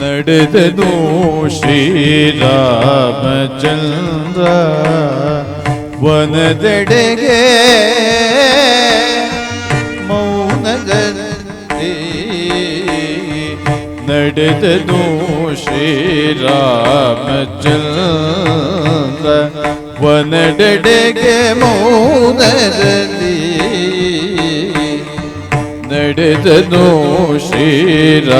ನಡೆದನು ಶ್ರೀರಾಮಚಂದ್ರ ವನದೆಡೆಗೆ ಮೌನದಲ್ಲಿ ನಡೆದನು ಶ್ರೀರಾಮಚಂದ್ರ ವನದೆಡೆಗೆ ಮೌನದಲ್ಲಿ ನಡೆದನು ಶ್ರೀರಾಮಚಂದ್ರ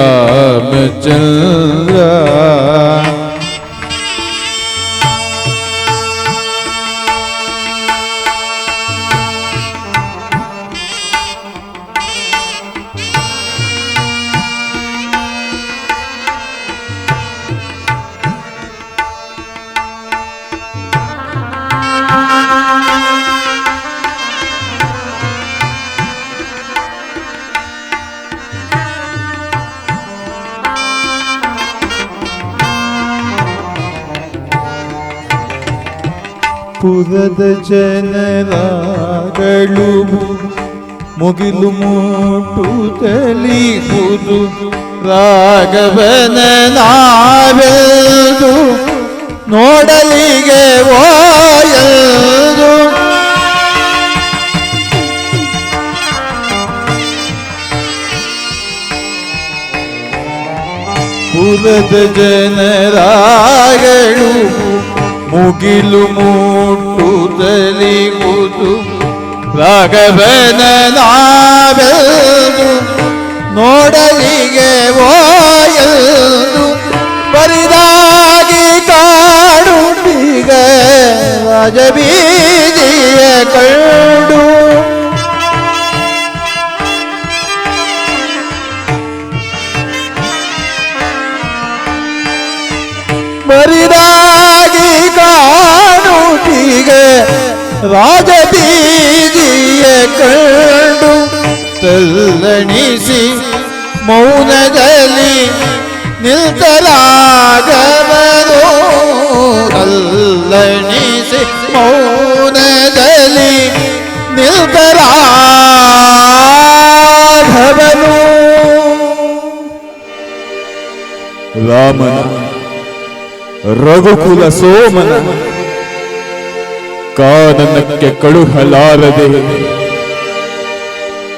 ಪುರದ ಜನರಾಗಳು ಮುಗಿಲು ಮೂಟುತ್ತಲಿಹುದು ರಾಘವನ ನಾವೆಲ್ದು ನೋಡಲಿಗೆ ಓಯಲ್ದು ಪುರದ ಜನರಾಗಳು ಮುಗಿಲು ಮೂಟುತ್ತಲಿಹುದು ರಾಘವನ ನಾವೆಲ್ದು ನೋಡಲಿಗೆ ಓಯಲ್ದು ಬರಿದಾಗಿ ಕಾಡುತ್ತೀಗ ರಾಜಬೀದಿಯ ಕಂಡು ಬರಿದಾಗಿ ಕಾಣುತ್ತೀಗ ರಾಜಬೀದಿಯ ಕಂಡು ತಲ್ಲಣಿಸಿ ಮೌನದಲ್ಲಿ ನಿಲ್ತರಾಗವನು ತಲ್ಲಣಿಸಿ ಮೌನದಲ್ಲಿ ನಿಲ್ತರಾಗವನು ರಾಮನ ರಘುಕುಲ ಸೋಮನ ಕಾನನಕ್ಕೆ ಕಳುಹಲಾರದೆ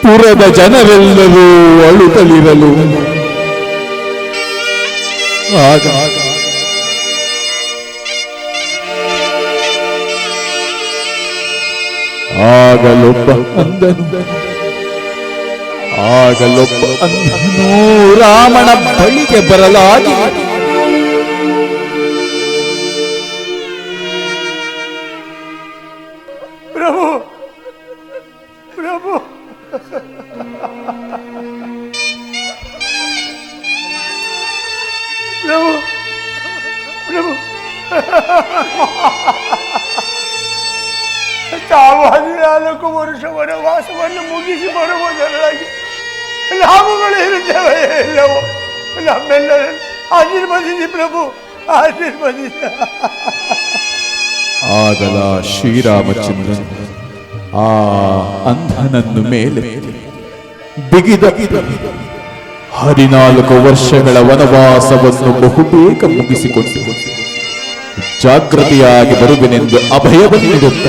ಪುರದ ಜನರೆಲ್ಲರೂ ಅಳುತ್ತಲಿರಲು ಆಗಲೊಬ್ಬ ಅಂದನು ರಾಮನ ಬಳಿಗೆ ಬರಲಾಗಿ ತಾವು 14 ವರ್ಷ ವನವಾಸವನ್ನು ಮುಗಿಸಿ ಬರುವುದರೊಳಗೆ ನಾವುಗಳು ಇರುತ್ತೇವೆ ಎಲ್ಲವೋ ನಮ್ಮೆಲ್ಲರನ್ನು ಆಶೀರ್ವದಿಸಿ ಪ್ರಭು, ಆಶೀರ್ವದಿಸಿ. ಆಗಲ ಶ್ರೀರಾಮಚಂದ್ರ ಆ ಅಂಧನನ್ನು ಮೇಲೆ ಬಿಗಿದ 14 ವರ್ಷಗಳ ವನವಾಸವನ್ನು ಬಹುಬೇಗ ಮುಗಿಸಿಕೊಂಡು ಜಾಗೃತಿಯಾಗಿ ಬರುವೆನೆಂದು ಅಭಯವನ್ನು ನೀಡುತ್ತ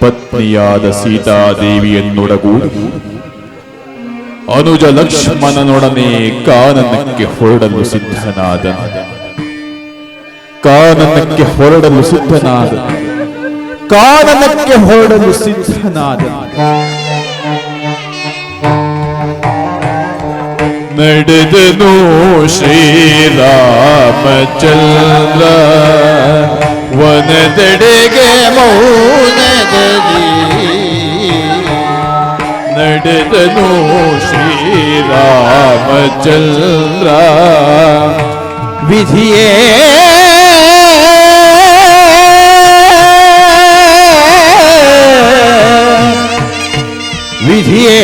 ಪತ್ನಿಯಾದ ಸೀತಾದೇವಿಯನ್ನೊಡಗೂಡಿ ಅನುಜ ಲಕ್ಷ್ಮಣನೊಡನೆ ಕಾನನಕ್ಕೆ ಹೊರಡಲು ಸಿದ್ಧನಾದ ನಡೆದನು ಶ್ರೀರಾಮಚಂದ್ರ ವನದೆಡೆಗೆ ಮೌನದಲ್ಲಿ ನಡೆದನು ಶ್ರೀರಾಮಚಂದ್ರ ವಿಧಿಯೇ ವಿಧಿಯೇ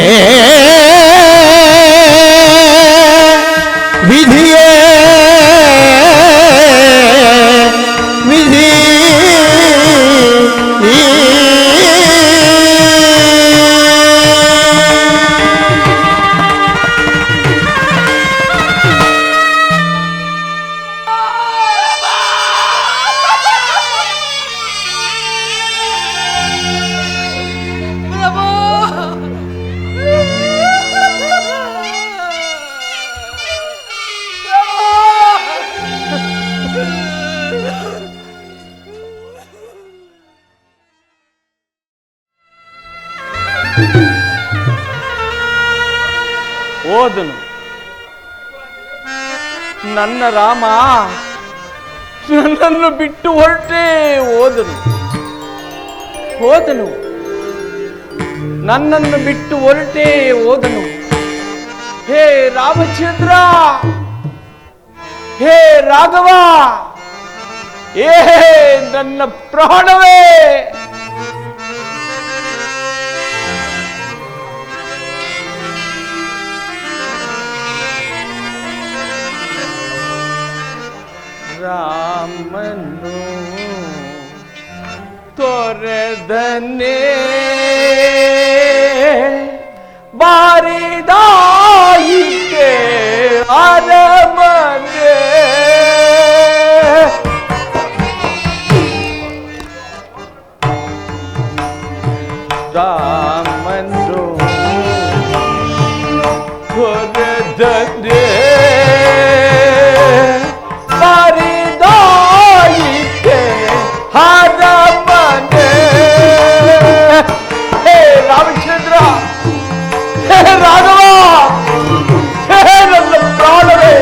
ವಿಧಿಯೇ ವಿಧಿ ಹೋದನು. ನನ್ನ ರಾಮ ನನ್ನನ್ನು ಬಿಟ್ಟು ಹೊರಟೇ ಹೋದನು. ನನ್ನನ್ನು ಬಿಟ್ಟು ಹೊರಟೇ ಹೋದನು. ಹೇ ರಾಮಚಂದ್ರ, ಹೇ ರಾಘವ, ಏ ನನ್ನ ಪ್ರಾಣವೇ, ರಾಮನು ತೊರೆದನೆ ಬಾರಿದಾಯಿತೆ ಅರಮನೆ. ರಾಮನು ತೊರೆದನೆ ಬಾರಿದಾಯಿತೆ ಅರಮನೆ. ಹೇ ರಾಮಚಂದ್ರ, ಹೇ ರಾಘವ, ಹೇ ನನ್ನ ಪ್ರಾಣವೇ,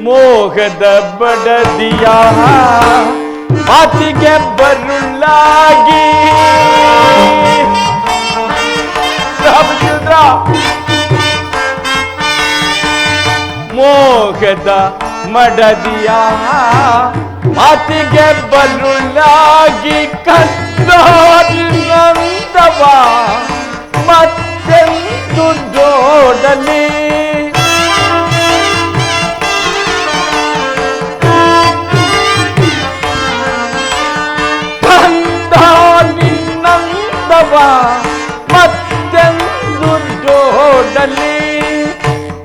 ಮೋಹದ ಬಡದಿಯ ಮಾತಿಗೆ ಬರುಳಾಗಿ ರಾಮಚಂದ್ರ, ಮೋಹದ ಮಡದಿಯ ಮಾತಿಗೆ ಬರುಳಾಗಿ ಕಂದವ ಮತ್ತೆಂದು ಜೋಡಲಿ. ನಿನ್ನಂದವ ಮತ್ತೆಂದು ಜೋಡಲಿ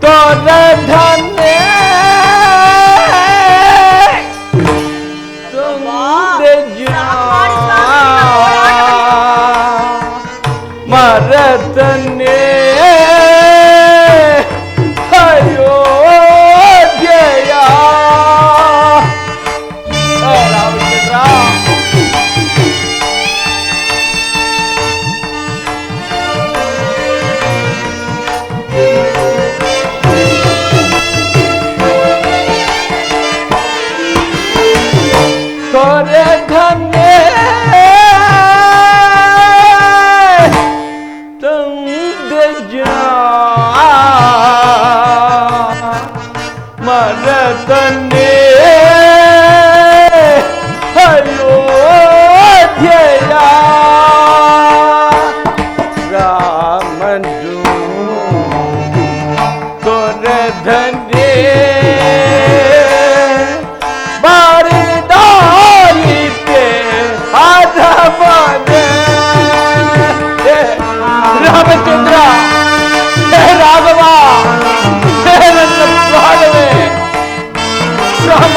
ತೊರೆದನೆ ಮರತನೆ ಅಯೋಧ್ಯೆಯ. ರಾಮಚಂದ್ರ, ತೊರೆದನೆ ಮರತನೆ ಅಯೋಧ್ಯೆಯ. ರಾಮನು ತೊರೆದನೆ ಬಾರಿದಾಯಿತೆ ಅರಮನೆ. ರಾಮಚಂದ್ರ, ಹೇ ರಾಘವ, ಹೇ ನನ್ನ ಪ್ರಾಣವೇ, ರಾಮ.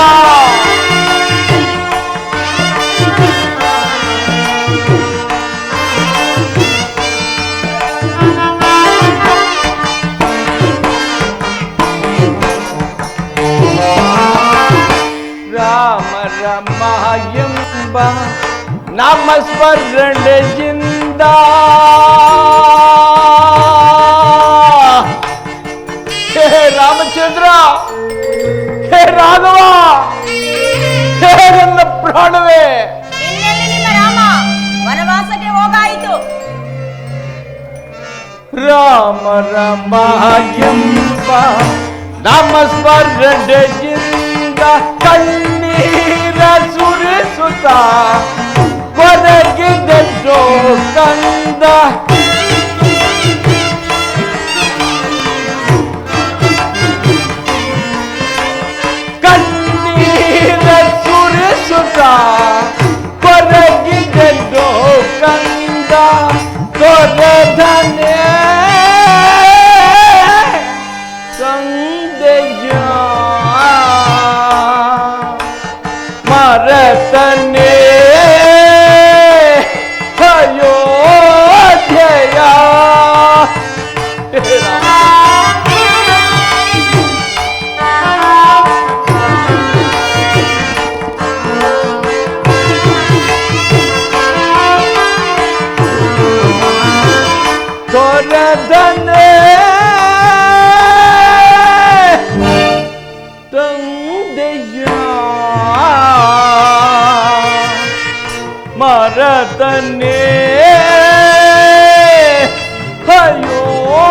ರಾಮ ರಮ ಎಂಬ ನಾಮಸ್ಮರಣೆಯಿಂದ ಹೇ ರಾಮಚಂದ್ರ, ಹೇ ರಾಘವ, ಹೇ ನನ್ನ ಪ್ರಾಣವೇ, ಇನ್ನೆಲ್ಲಿ ನಿಮ್ಮ ರಾಮ ವನವಾಸಕ್ಕೆ ಹೋಗಾಯಿತು. ರಾಮ ರಮ ಎಂಬ ನಾಮಸ್ಮರಣೆಯಿಂದ ಕಣ್ಣೀರ ಸುರಿಸುತ್ತ ಕೊರಗಿದೆದ್ದೋ ಕಂದ. ಕಣ್ಣೀರ ಸುರಿಸುತ್ತ ಕೊರಗಿದೆದ್ದೋ ಕಂದ. ತೊರೆದನೆ ಸಂದೇಯ ಮರತನೆ ಅಯೋಧ್ಯೆಯ. ತೊರೆದನೆ ತಂದೆಯ ಮರದನೆ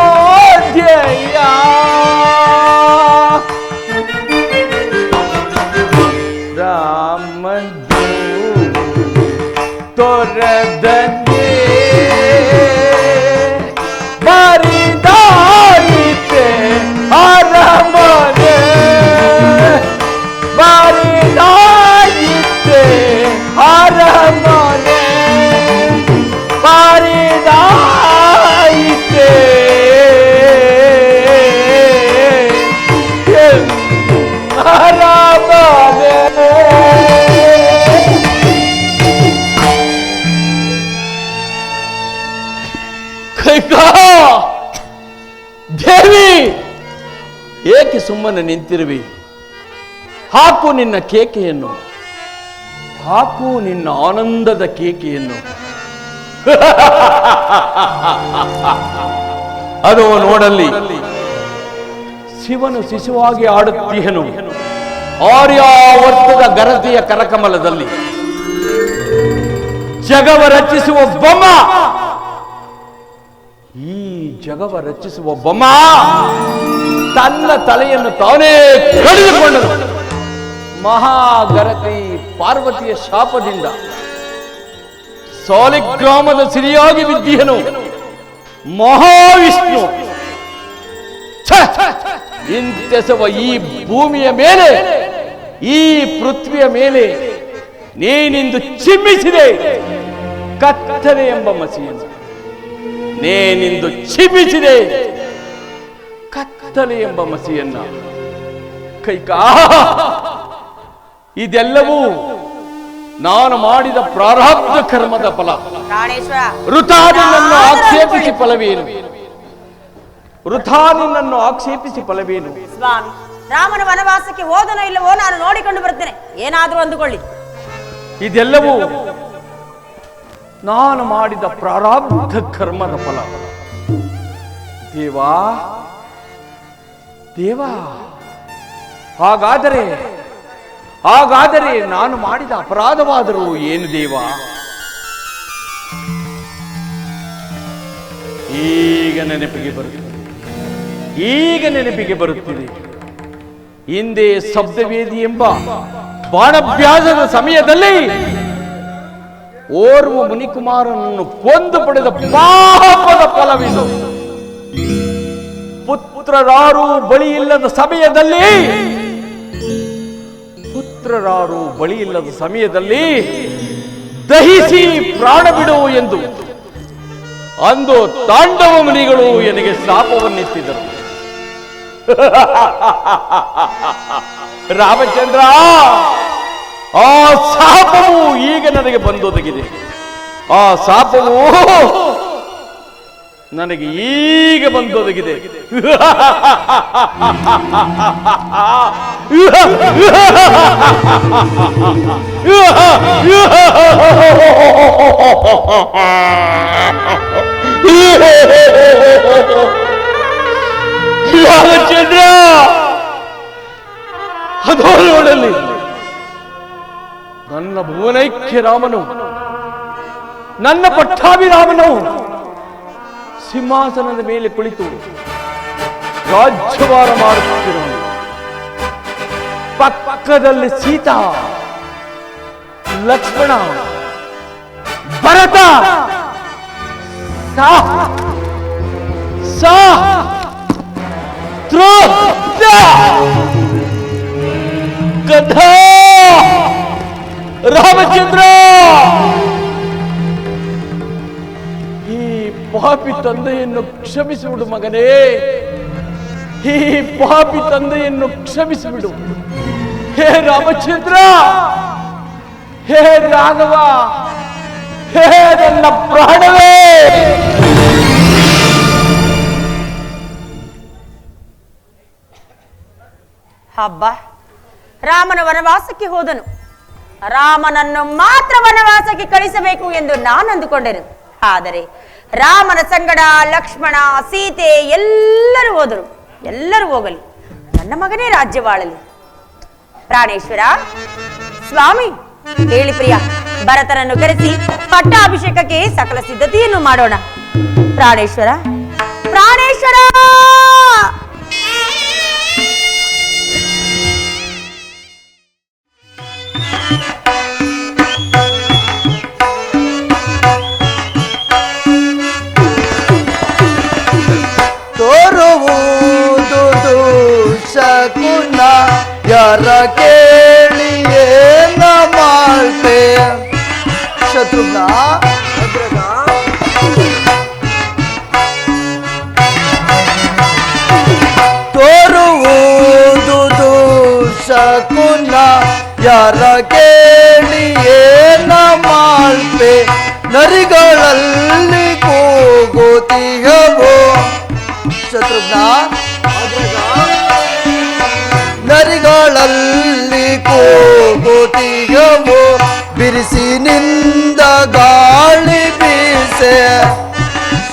ಅಯೋಧ್ಯೆಯ ರಾಮದು ತೊರೆದನೆ ಬಾರಿದಾಯಿತೆ ಅರಮನೆ ಬಾರಿದಾಯಿತೆ ಅರಮನೆ ಬಾರಿದಾಯಿತೆ ಅರಮನೆ ದೇವಿ ಏಕೆ ಸುಮ್ಮನೆ ನಿಂತಿರುವಿ? ಹಾಕು ನಿನ್ನ ಕೇಕೆಯನ್ನು, ಹಾಕು ನಿನ್ನ ಆನಂದದ ಕೇಕೆಯನ್ನು. ಅದು ನೋಡಲ್ಲಿ ಶಿವನು ಶಿಶುವಾಗಿ ಆಡುತ್ತೀಯನು ಆರ್ಯಾವರ್ತದ ಗರತಿಯ ಕರಕಮಲದಲ್ಲಿ. ಜಗವ ರಚಿಸುವ ಬೊಮ್ಮ, ಈ ಜಗವ ರಚಿಸುವ ಬೊಮ್ಮ ತನ್ನ ತಲೆಯನ್ನು ತಾನೇ ಕಡಿದುಕೊಂಡನು. ಮಹಾಗರತಿ ಪಾರ್ವತಿಯ ಶಾಪದಿಂದ ಸಾಲಿಗ್ರಾಮದ ಸಿರಿಯಾಗಿ ಬಿದ್ದೀಯನು ಮಹಾವಿಷ್ಣು. ಇಂತೆಸವ ಈ ಭೂಮಿಯ ಮೇಲೆ, ಈ ಪೃಥ್ವಿಯ ಮೇಲೆ ನೀನಿಂದು ಚಿಮ್ಮಿಸಿದೆ ಕತ್ತಲೆ ಎಂಬ ಮಸಿಯನ್ನು. ನೇನಿಂದು ಚಿಮ್ಮಿಸಿದೆ ಕತ್ತಲೆ ಎಂಬ ಮಸಿಯನ್ನ. ಕೈಕಾ, ಇದೆಲ್ಲವೂ ನಾನು ಮಾಡಿದ ಪ್ರಾರಬ್ಧ ಕರ್ಮದ ಫಲ. ಪ್ರಾಣೇಶ್ವರ, ವೃಥಾ ನಿನ್ನನ್ನು ಆಕ್ಷೇಪಿಸಿ ಫಲವೇನು? ವೃಥಾ ನಿನ್ನನ್ನು ಆಕ್ಷೇಪಿಸಿ ಫಲವೇನು? ಸ್ವಾಮಿ, ರಾಮನ ವನವಾಸಕ್ಕೆ ಹೋದನೋ ಇಲ್ಲವೋ ನಾನು ನೋಡಿಕೊಂಡು ಬರ್ತೇನೆ, ಏನಾದ್ರೂ ಅಂದುಕೊಳ್ಳಿ. ಇದೆಲ್ಲವೂ ನಾನು ಮಾಡಿದ ಪ್ರಾರಬ್ಧ ಕರ್ಮದ ಫಲ. ದೇವಾ ದೇವಾ, ಹಾಗಾದರೆ ನಾನು ಮಾಡಿದ ಅಪರಾಧವಾದರೂ ಏನು ದೇವಾ? ಈಗ ನೆನಪಿಗೆ ಬರುತ್ತಿದೆ. ಹಿಂದೆ ಶಬ್ದವೇದಿ ಎಂಬ ಬಾಣಭ್ಯಾಸದ ಸಮಯದಲ್ಲಿ ಓರ್ವ ಮುನಿಕುಮಾರನನ್ನು ಕೊಂದು ಪಡೆದ ಪಾಪದ ಫಲವಿದು. ಪುತ್ರರಾರು ಬಳಿ ಇಲ್ಲದ ಸಮಯದಲ್ಲಿ ದಹಿಸಿ ಪ್ರಾಣ ಬಿಡು ಎಂದು ಅಂದು ತಾಂಡವ ಮುನಿಗಳು ನನಗೆ ಶಾಪವನ್ನೆತ್ತಿದರು. ರಾಮಚಂದ್ರ, ಆ ಶಾಪವು ಈಗ ನನಗೆ ಬಂದೊದಗಿದೆ. ಆ ಶಾಪವು ನನಗೆ ಈಗ ಬಂದೊದಗಿದೆ. ರಾಮಚಂದ್ರ, ಅದೋ ನೋಡಲಿ, ನನ್ನ ಭುವನೈಕ್ಯ ರಾಮನು, ನನ್ನ ಪಟ್ಟಾಭಿರಾಮನು ಸಿಂಹಾಸನದ ಮೇಲೆ ಕುಳಿತು ರಾಜ್ಯಭಾರ ಮಾಡುತ್ತಿರುವನು. ಪಕ್ಕದಲ್ಲಿ ಸೀತಾ, ಲಕ್ಷ್ಮಣ, ಭರತ, ಗದಾ, ರಾಮಚಂದ್ರ, ಈ ಪಾಪಿ ತಂದೆಯನ್ನು ಕ್ಷಮಿಸಿಬಿಡು ಮಗನೇ, ಈ ಪಾಪಿ ತಂದೆಯನ್ನು ಕ್ಷಮಿಸಿಬಿಡು. ಹೇ ರಾಮಚಂದ್ರ, ಹೇ ರಾಘವ, ಹೇ ನನ್ನ ಪ್ರಾಣವೇ. ಹಬ್ಬ, ರಾಮನ ವನವಾಸಕ್ಕೆ ಹೋದನು. ರಾಮನನ್ನು ಮಾತ್ರ ವನವಾಸಕ್ಕೆ ಕಳಿಸಬೇಕು ಎಂದು ನಾನು ಅಂದುಕೊಂಡೆನು. ಆದರೆ ರಾಮನ ಸಂಗಡ ಲಕ್ಷ್ಮಣ ಸೀತೆ ಎಲ್ಲರೂ ಹೋದರು. ಎಲ್ಲರೂ ಹೋಗಲಿ, ನನ್ನ ಮಗನೇ ರಾಜ್ಯವಾಳಲಿ. ಪ್ರಾಣೇಶ್ವರ ಸ್ವಾಮಿ ಹೇಳಿ ಪ್ರಿಯ, ಭರತನನ್ನು ಕರೆಸಿ ಪಟ್ಟಾಭಿಷೇಕಕ್ಕೆ ಸಕಲ ಸಿದ್ಧತೆಯನ್ನು ಮಾಡೋಣ. ಪ್ರಾಣೇಶ್ವರ ಪ್ರಾಣೇಶ್ವರ ತೋರುವುದು ಶಕುನ ಯಾರ ಕೇಳಿಯೇ ಮಾಳ್ಪೆ ಶತ್ರುಘ್ನ ತೋರುವುದು ಶಕುನ ಯಾರ ಕೇಳಿಯೇ ಮಾಳ್ಪೆ ನರಿಗಳಲ್ಲಿ ಕೂಗುತ್ತಿಹವೋ ಶತ್ರುಘ್ನ ನರಿಗಳಲ್ಲಿ ಕೂಗುತ್ತಿಹವೋ ಬಿರುಸಿನಿಂದ ಗಾಳಿ ಬೀಸೆ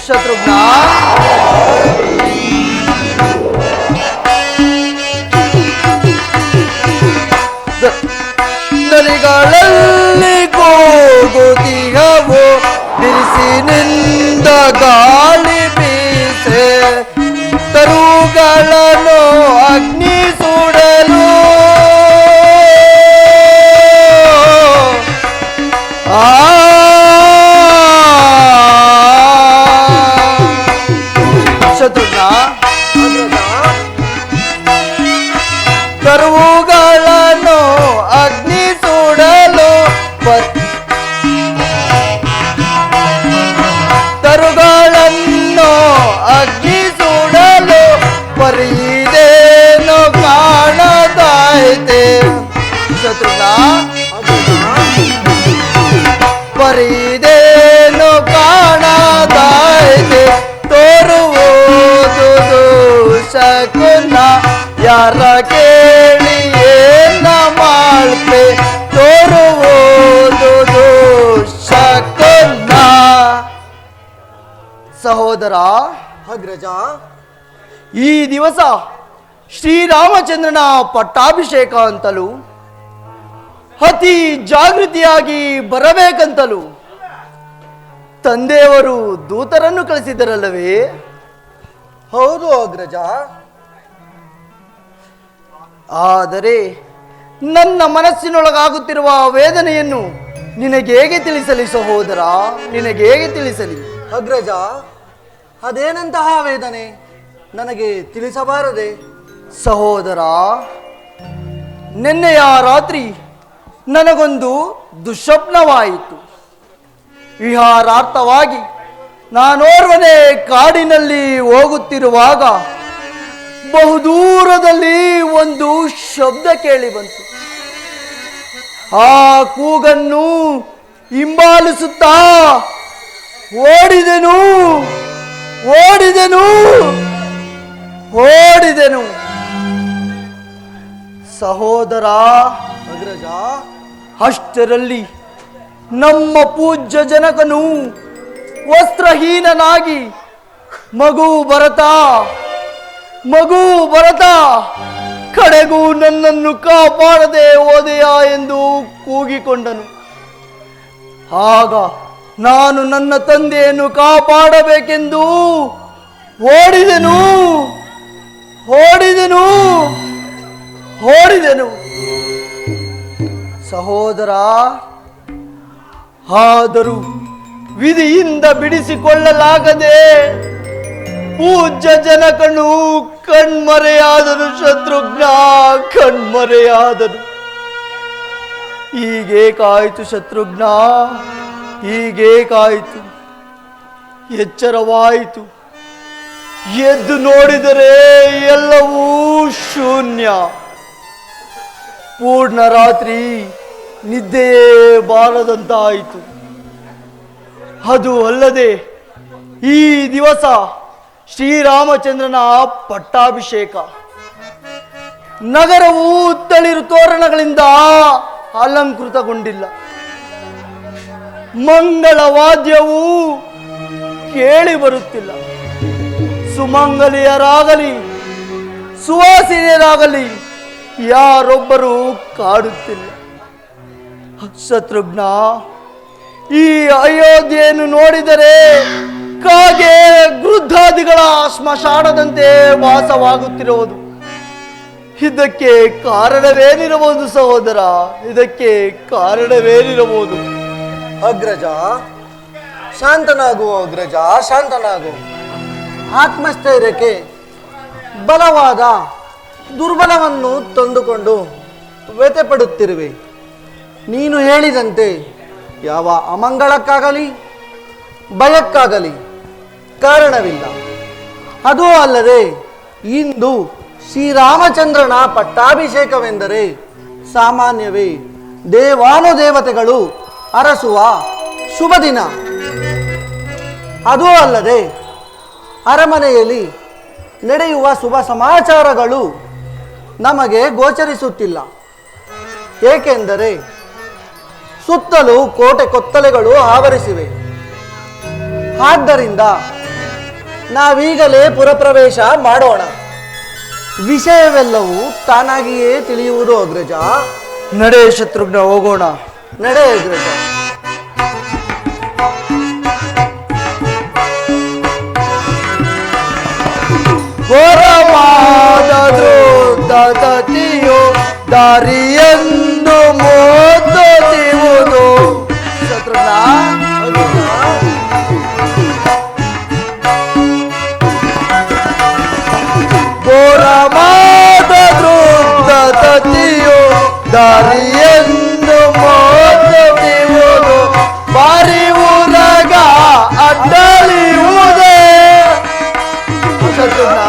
ಶತ್ರುಘ್ನ ನರಿಗಳಲ್ಲಿ ಕೂಗುತ್ತಿಹವೋ ಬಿರುಸಿನಿಂದ ಗಾಳಿ ಬೀಸೆ ತರುಗಳನ್ನು ಅಗ್ನಿ ಸುಡಲು ಶತ್ರುಘ್ನ ತರುಗಳನ್ನು ಅಗ್ನಿ ಸುಡಲು ತರುಗಳನ್ನು ಅಗ್ನಿ ಸುಡಲು ಪರಿದೇನು ಕಾಣದಾಯ್ತೆ ಶತ್ರುಘ್ನ ಪರಿದೇನು ಕಾಣದಾಯ್ತೆ ತೋರುವುದು ಶಕುನ ಯಾರ ಕೇಳಿಯೇ ಮಾಳ್ಪೆ ತೋರುವುದು ಶಕುನ ಸಹೋದರ ಅಗ್ರಜ, ಈ ದಿವಸ ಶ್ರೀರಾಮಚಂದ್ರನ ಪಟ್ಟಾಭಿಷೇಕ ಅಂತಲೂ ಅತಿ ಜಾಗೃತಿಯಾಗಿ ಬರಬೇಕಂತಲೂ ತಂದೆಯವರು ದೂತರನ್ನು ಕಳಿಸಿದರಲ್ಲವೇ? ಹೌದು ಅಗ್ರಜ. ಆದರೆ ನನ್ನ ಮನಸ್ಸಿನೊಳಗಾಗುತ್ತಿರುವ ವೇದನೆಯನ್ನು ನಿನಗೆ ಹೇಗೆ ತಿಳಿಸಲಿ ಸಹೋದರ, ನಿನಗೆ ಹೇಗೆ ತಿಳಿಸಲಿ? ಅಗ್ರಜ, ಅದೇನಂತಹ ವೇದನೆ ನನಗೆ ತಿಳಿಸಬಾರದೆ? ಸಹೋದರ, ನಿನ್ನೆಯ ರಾತ್ರಿ ನನಗೊಂದು ದುಃಸ್ವಪ್ನವಾಯಿತು. ವಿಹಾರಾರ್ಥವಾಗಿ ನಾನೋರ್ವನೇ ಕಾಡಿನಲ್ಲಿ ಹೋಗುತ್ತಿರುವಾಗ ಬಹುದೂರದಲ್ಲಿ ಒಂದು ಶಬ್ದ ಕೇಳಿ ಬಂತು. ಆ ಕೂಗನ್ನು ಹಿಂಬಾಲಿಸುತ್ತಾ ಓಡಿದೆನು ಸಹೋದರ. ಅಗ್ರಜ, ಅಷ್ಟರಲ್ಲಿ ನಮ್ಮ ಪೂಜ್ಯ ಜನಕನು ವಸ್ತ್ರಹೀನನಾಗಿ ಮಗು ಭರತ ಕಡೆಗೂ ನನ್ನನ್ನು ಕಾಪಾಡದೆ ಹೋದೆಯಾ ಎಂದು ಕೂಗಿಕೊಂಡನು. ಆಗ ನಾನು ನನ್ನ ತಂದೆಯನ್ನು ಕಾಪಾಡಬೇಕೆಂದು ಓಡಿದೆನು. ಸಹೋದರ, ಆದರೂ ವಿಧಿಯಿಂದ ಬಿಡಿಸಿಕೊಳ್ಳಲಾಗದೆ ಪೂಜ್ಯ ಜನಕನು ಕಣ್ಮರೆಯಾದನು. ಶತ್ರುಘ್ನ ಕಣ್ಮರೆಯಾದನು. ಹೀಗೇಕಾಯಿತು ಶತ್ರುಘ್ನ, ಹೀಗೇಕಾಯಿತು. ಎಚ್ಚರವಾಯಿತು. ಎದ್ದು ನೋಡಿದರೆ ಎಲ್ಲವೂ ಶೂನ್ಯ. ಪೂರ್ಣ ರಾತ್ರಿ ನಿದ್ದೆಯೇ ಬಾರದಂತಾಯಿತು. ಅದು ಅಲ್ಲದೆ ಈ ದಿವಸ ಶ್ರೀರಾಮಚಂದ್ರನ ಪಟ್ಟಾಭಿಷೇಕ. ನಗರವು ತಳಿರು ತೋರಣಗಳಿಂದ ಅಲಂಕೃತಗೊಂಡಿಲ್ಲ. ಮಂಗಳ ವಾದ್ಯವು ಕೇಳಿ ಬರುತ್ತಿಲ್ಲ. ಸುಮಂಗಲಿಯರಾಗಲಿ ಸುವಾಸಿನಿಯರಾಗಲಿ ಯಾರೊಬ್ಬರೂ ಕಾಡುತ್ತಿಲ್ಲ. ಶತ್ರುಘ್ನ, ಈ ಅಯೋಧ್ಯೆಯನ್ನು ನೋಡಿದರೆ ಕಾಗೆ ಗೃದ್ಧಾದಿಗಳ ಸ್ಮಶಾನದಂತೆ ವಾಸವಾಗುತ್ತಿರುವುದು. ಇದಕ್ಕೆ ಕಾರಣವೇನಿರಬಹುದು ಸಹೋದರ? ಇದಕ್ಕೆ ಕಾರಣವೇನಿರಬಹುದು? ಅಗ್ರಜ, ಶಾಂತನಾಗು ಅಗ್ರಜ, ಶಾಂತನಾಗು. ಆತ್ಮಸ್ಥೈರ್ಯಕ್ಕೆ ಬಲವಾದ ದುರ್ಬಲವನ್ನು ತಂದುಕೊಂಡು ವ್ಯಥೆ ಪಡುತ್ತಿರುವೆ. ನೀನು ಹೇಳಿದಂತೆ ಯಾವ ಅಮಂಗಳಕ್ಕಾಗಲಿ ಭಯಕ್ಕಾಗಲಿ ಕಾರಣವಿಲ್ಲ. ಅದೂ ಅಲ್ಲದೆ ಇಂದು ಶ್ರೀರಾಮಚಂದ್ರನ ಪಟ್ಟಾಭಿಷೇಕವೆಂದರೆ ಸಾಮಾನ್ಯವೇ? ದೇವಾನುದೇವತೆಗಳು ಅರಸುವ ಶುಭ ದಿನ. ಅದೂ ಅಲ್ಲದೆ ಅರಮನೆಯಲ್ಲಿ ನಡೆಯುವ ಶುಭ ಸಮಾಚಾರಗಳು ನಮಗೆ ಗೋಚರಿಸುತ್ತಿಲ್ಲ. ಏಕೆಂದರೆ ಸುತ್ತಲೂ ಕೋಟೆ ಕೊತ್ತಲೆಗಳು ಆವರಿಸಿವೆ. ಆದ್ದರಿಂದ ನಾವೀಗಲೇ ಪುರಪ್ರವೇಶ ಮಾಡೋಣ. ವಿಷಯವೆಲ್ಲವೂ ತಾನಾಗಿಯೇ ತಿಳಿಯುವುದು ಅಗ್ರಜ. ನಡೆ ಶತ್ರುಘ್ನ, ಹೋಗೋಣ. ನಡೆ ಅಗ್ರಜ. ಘೋರವಾದತಿಯೋ ದಾರಿಯೆಂದು ಮೋದುವುದು. ಶತ್ರುಘ್ನ, ಘೋರವಾದತಿಯೋ ದಾರಿಯೆಂದು ಮೋದುವುದು. ಬಾರಿ ಊರಗ ಅಡ್ಡಲಿಯುವುದೇ. ಶತ್ರುಘ್ನ,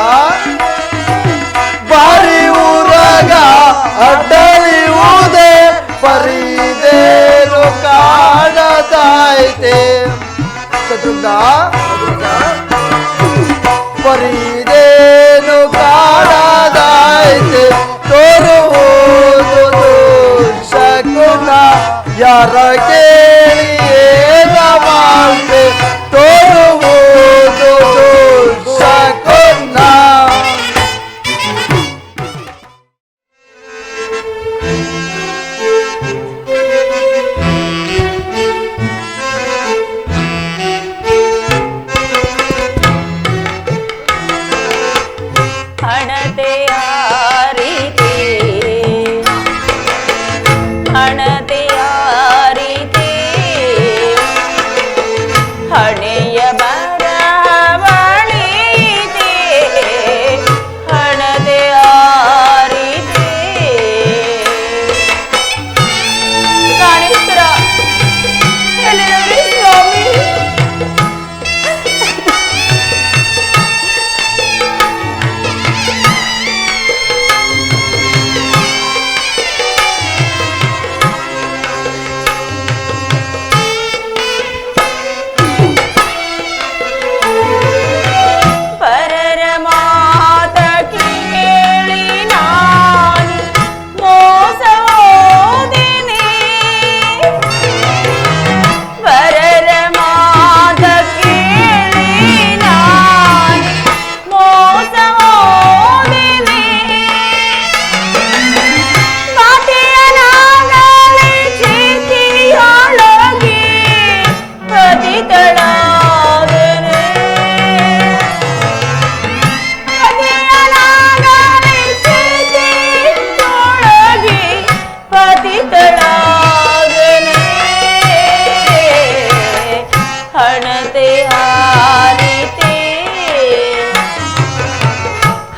ಬಾರಿ ಊರಗ ಅಡ್ಡಲಿಯುವುದೇ. ಪರಿದೇನು ಕಾಣದಾಯ್ತೆ. ಶತ್ರುಘ್ನ, ಪರಿದೇನು ಕಾಣದಾಯ್ತೆ. ತೋರುವುದು ಶಕುನ ಯಾರ ಕೇಳಿ ಏನ ಮಾಡ್ತೆ. ತೋರುವುದು ಶಕುನ. ಹಣತೆಯ ರೀತಿ ಹಣತೆಯ ರೀತಿ ಹಣೆಯ ಬರವಣಿತೆ ಹಣತೆಯ ರೀತಿ. ಕಾಣಿಸ್ತೀರ ಎಲ್ಲಿರಲಿ ಸ್ವಾಮಿ? ಪರರ ಮಾತ ಕೇಳಿ ನಾನು ಮೋಸ ಹೋದೆನೆ. ಪರರ ಮಾತ ಕೇಳಿ ನಾನು ಮೋಸ ಹೋದೆನೆ. ಮಾತೆಯನಾಗಲಿ ಚೀಟಿಯೊಳಗೆ ಪತಿತಳಾದೆನೆ. ಮಾತೆಯನಾಗಲಿ ಚೀಟಿಯೊಳಗೆ ಪತಿತಳಾದೆನೆ. ಹಣತೆ ಹಾರಿತೆ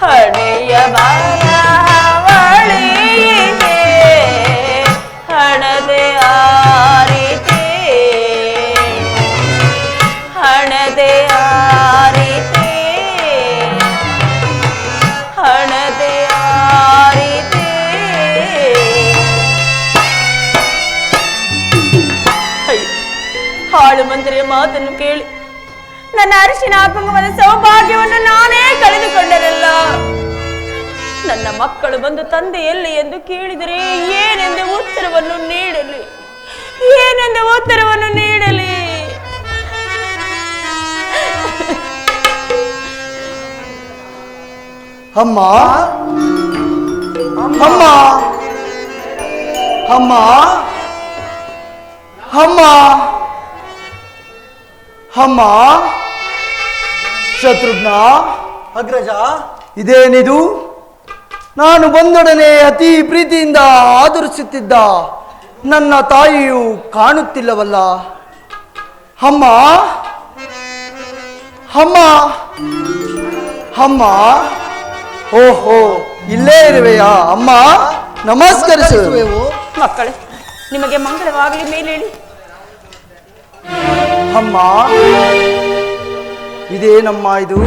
ಹಣೆಯ ಬರವಣಿಗೆ ಹಣತೆ ಹಾರಿತೆ ಹಣತೆ ಹಾರಿತೆ ಹಣತೆ ಹಾರಿತೆ. ಹಾಳು ಮಂತ್ರಿಯ ಮಾತನ್ನು ಕೇಳಿ ನನ್ನ ಅರಿಶಿನ ಕುಂಕುಮದ ಸೌಭಾಗ್ಯವನ್ನು ನಾನೇ ಕಳೆದುಕೊಂಡರಲ್ಲ. ನನ್ನ ಮಕ್ಕಳು ಬಂದು ತಂದೆ ಎಲ್ಲಿ ಎಂದು ಕೇಳಿದರೆ ಏನೆಂದು ಉತ್ತರವನ್ನು ನೀಡಲಿ? ಏನೆಂದು ಉತ್ತರವನ್ನು ನೀಡಲಿ? ಅಮ್ಮ ಅಮ್ಮ ಅಮ್ಮ ಅಮ್ಮ ಅಮ್ಮ ಶತ್ರುಘ್ನ, ಅಗ್ರಜ, ಇದೇನಿದು? ನಾನು ಬಂದೊಡನೆ ಅತಿ ಪ್ರೀತಿಯಿಂದ ಆದರಿಸುತ್ತಿದ್ದ ನನ್ನ ತಾಯಿಯು ಕಾಣುತ್ತಿಲ್ಲವಲ್ಲ. ಅಮ್ಮ ಅಮ್ಮ ಅಮ್ಮ, ಓಹೋ, ಇಲ್ಲೇ ಇರುವೆಯಾ ಅಮ್ಮ? ನಮಸ್ಕರಿಸುವೆವು. ಮಕ್ಕಳೇ, ನಿಮಗೆ ಮಂಗಳವಾಗಲಿ ಮೇಲೇಳಿ. ಅಮ್ಮ, ಇದೇನಮ್ಮ ಇದು?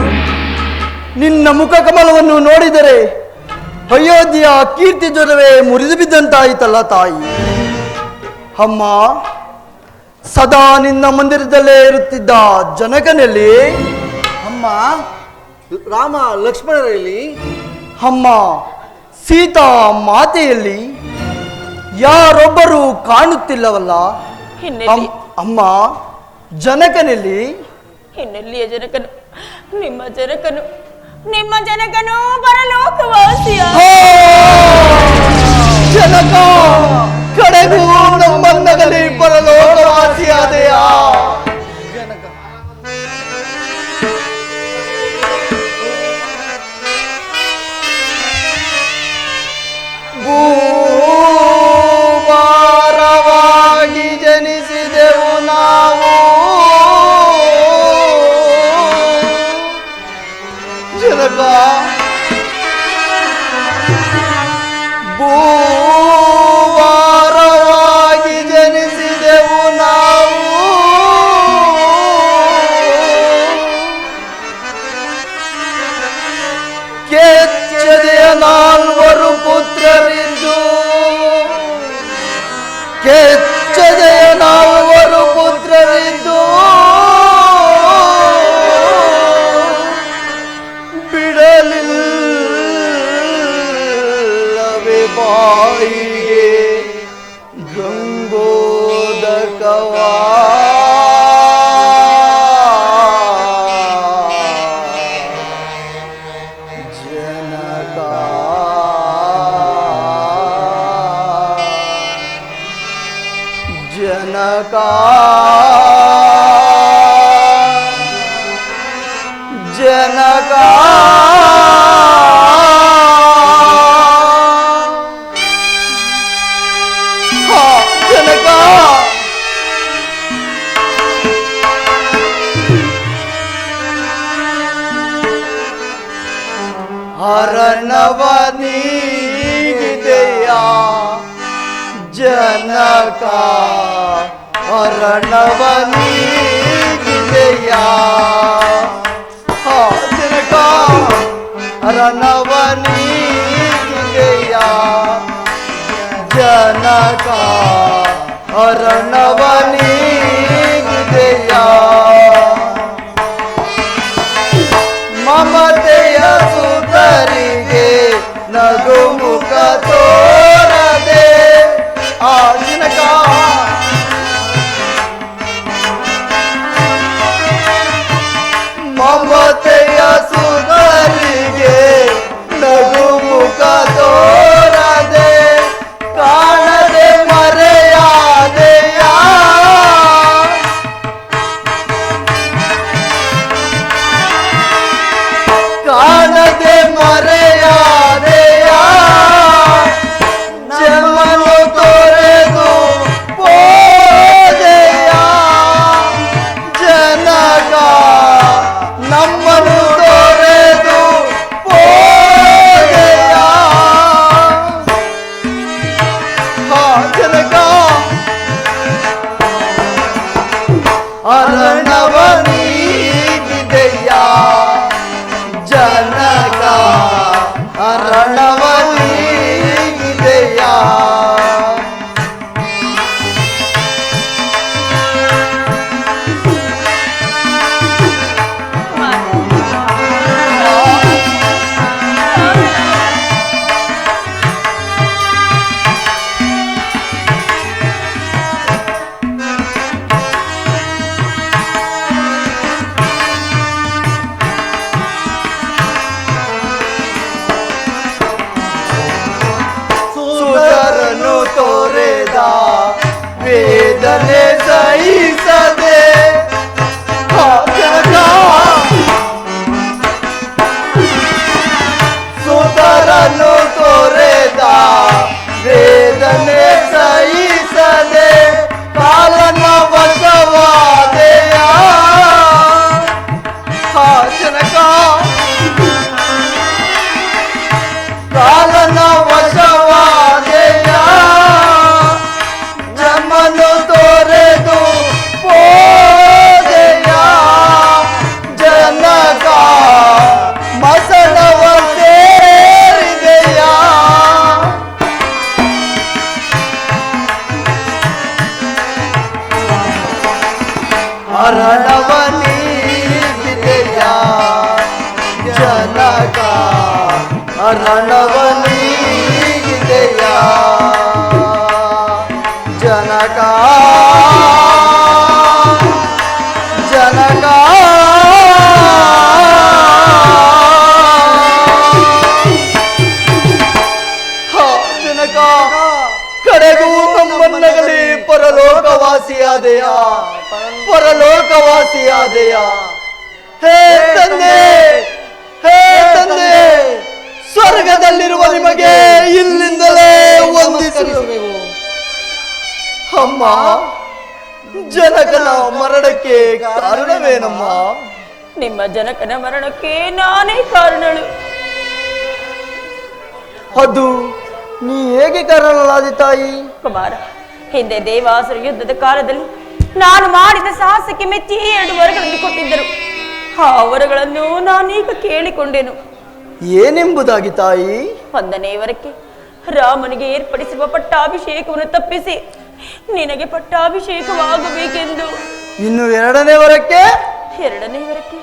ನಿನ್ನ ಮುಖ ಕಮಲವನ್ನು ನೋಡಿದರೆ ಅಯೋಧ್ಯೆಯ ಕೀರ್ತಿ ಜ್ವರವೇ ಮುರಿದು ಬಿದ್ದಂತಾಯಿತಲ್ಲ ತಾಯಿ. ಅಮ್ಮ, ಸದಾ ನಿನ್ನ ಮಂದಿರದಲ್ಲೇ ಇರುತ್ತಿದ್ದ ಜನಕನಲ್ಲಿ, ಅಮ್ಮ, ರಾಮ ಲಕ್ಷ್ಮಣರಲ್ಲಿ, ಅಮ್ಮ ಸೀತಾ ಮಾತೆಯಲ್ಲಿ ಯಾರೊಬ್ಬರು ಕಾಣುತ್ತಿಲ್ಲವಲ್ಲ. ಹಿನ್ನೆಲೆ ಅಮ್ಮ ಜನಕನಲ್ಲಿ, ಹಿನ್ನೆಲೆಯ ಜನಕನು, ನಿಮ್ಮ ಜನಕನು ಪರಲೋಕವಾಸಿಯ. ಜನಕ, ಕಡೆಗೂ ನಮ್ಮನ್ನಗಲಿ ಪರಲೋಕವಾಸಿಯಾದೆಯಾ? ಜನಕ, ಭೂಭಾರವಾಗಿ ಜನಿಸಿದೆವು ನಾವು. ಜನಕ, ಭೂಭಾರವಾಗಿ ಜನಿಸಿದೆವು ನಾವು. ಕೆಚ್ಚದೆಯ ನಾಲ್ವರು ಪುತ್ರರಿದ್ದು, ಕೆಚ್ಚದೆಯ ನಾಲ್ವರು ಪುತ್ರರಿದ್ದು ಬಿಡಲಿಲ್ಲವೇ ಬಾಯಿಗೆ ಗಂಗೋದಕವಾ. ಜನಕ, ಜನಕ, ಜನಕ, ಹಾ ಜನಕ, ಹರಣವನಿಗಿದೆಯಾ ಜನಕ, ಹರಣವನಿಗಿದೆಯಾ? ಹಾ ಜನಕ, ಹರಣವನಿಗಿದೆಯಾ ಜನಕ, ಹರಣವನಿಗಿದೆಯಾ? ಮಮತೆಯ ಸುತರಿಗೆ ನಗುಮುಖ ತೋರದೆ ಆ ಜನಕ, ಮಮತೆಯ ಸುತರಿಗೆ ನಗುಮುಖ ತೋರದೆ ಕಾಣದೆ ಮರೆಯಾದೆಯಾ? ಕಾಣದೆ ಮರೆಯಾದೆಯಾ? ಜನ್ಮನು ತೊರೆದು ವೇದನೆ ಸಹಿಸದೆ ಜನಕ ಸುತರನ್ನು ತೊರೆದ ವೇದನೆ ಸಹಿಸದೆ ಕಾಲನ ವಶವಾದೆಯ ಜನಕ ಕಾಲನ ವಶವಾದೆಯ ಜಮನು ತೊರೆದು ಹೋದೆಯ ಜನಕ ಮಸಣವ ಸೇರಿದೆಯ ಹರಣವ ನೀಡಿದೆಯ ಜನಕ ಹರಣವ ನೀಡಿದೆಯ ಜನಕ ಜನಕ ಜನಕ ಕಡೆಗೂ ನಮ್ಮನ್ನಗಲಿ ಪರಲೋಕವಾಸಿಯಾದೆಯ ಪರಲೋಕವಾಸಿಯಾದೆಯ ಹೇ ತಂದೆ ಹೇ ತಂದೆ ಸ್ವರ್ಗದಲ್ಲಿರುವ ನಿಮಗೆ ಇಲ್ಲಿಂದಲೇ ವಂದಿಸುವೆವು ಅಮ್ಮ ಜನಕನ ಮರಣಕ್ಕೆ ಕಾರಣವೇನಮ್ಮ ನಿಮ್ಮ ಜನಕನ ಮರಣಕ್ಕೆ ನಾನೇ ಕಾರಣಳು. ಅದು ನೀ ಹೇಗೆ ಕಾರಣಳಾದಿ ತಾಯಿ? ಕುಮಾರ, ಹಿಂದೆ ದೇವಾಸುರ ಯುದ್ಧದ ಕಾಲದಲ್ಲಿ ನಾನು ಮಾಡಿದ ಸಾಹಸಕ್ಕೆ ಮೆಚ್ಚಿ 2 ವರಗಳನ್ನು ಕೊಟ್ಟಿದ್ದರು. ಆ ವರಗಳನ್ನು ನಾನೀಗ ಕೇಳಿಕೊಂಡೆನು. ಏನೆಂಬುದಾಗಿ ತಾಯಿ? 1ನೇ ವರಕ್ಕೆ ರಾಮನಿಗೆ ಏರ್ಪಡಿಸಿರುವ ಪಟ್ಟಾಭಿಷೇಕವನ್ನು ತಪ್ಪಿಸಿ ನಿನಗೆ ಪಟ್ಟಾಭಿಷೇಕವಾಗಬೇಕೆಂದು. ಇನ್ನು 2ನೇ ವರಕ್ಕೆ? 2ನೇ ವರಕ್ಕೆ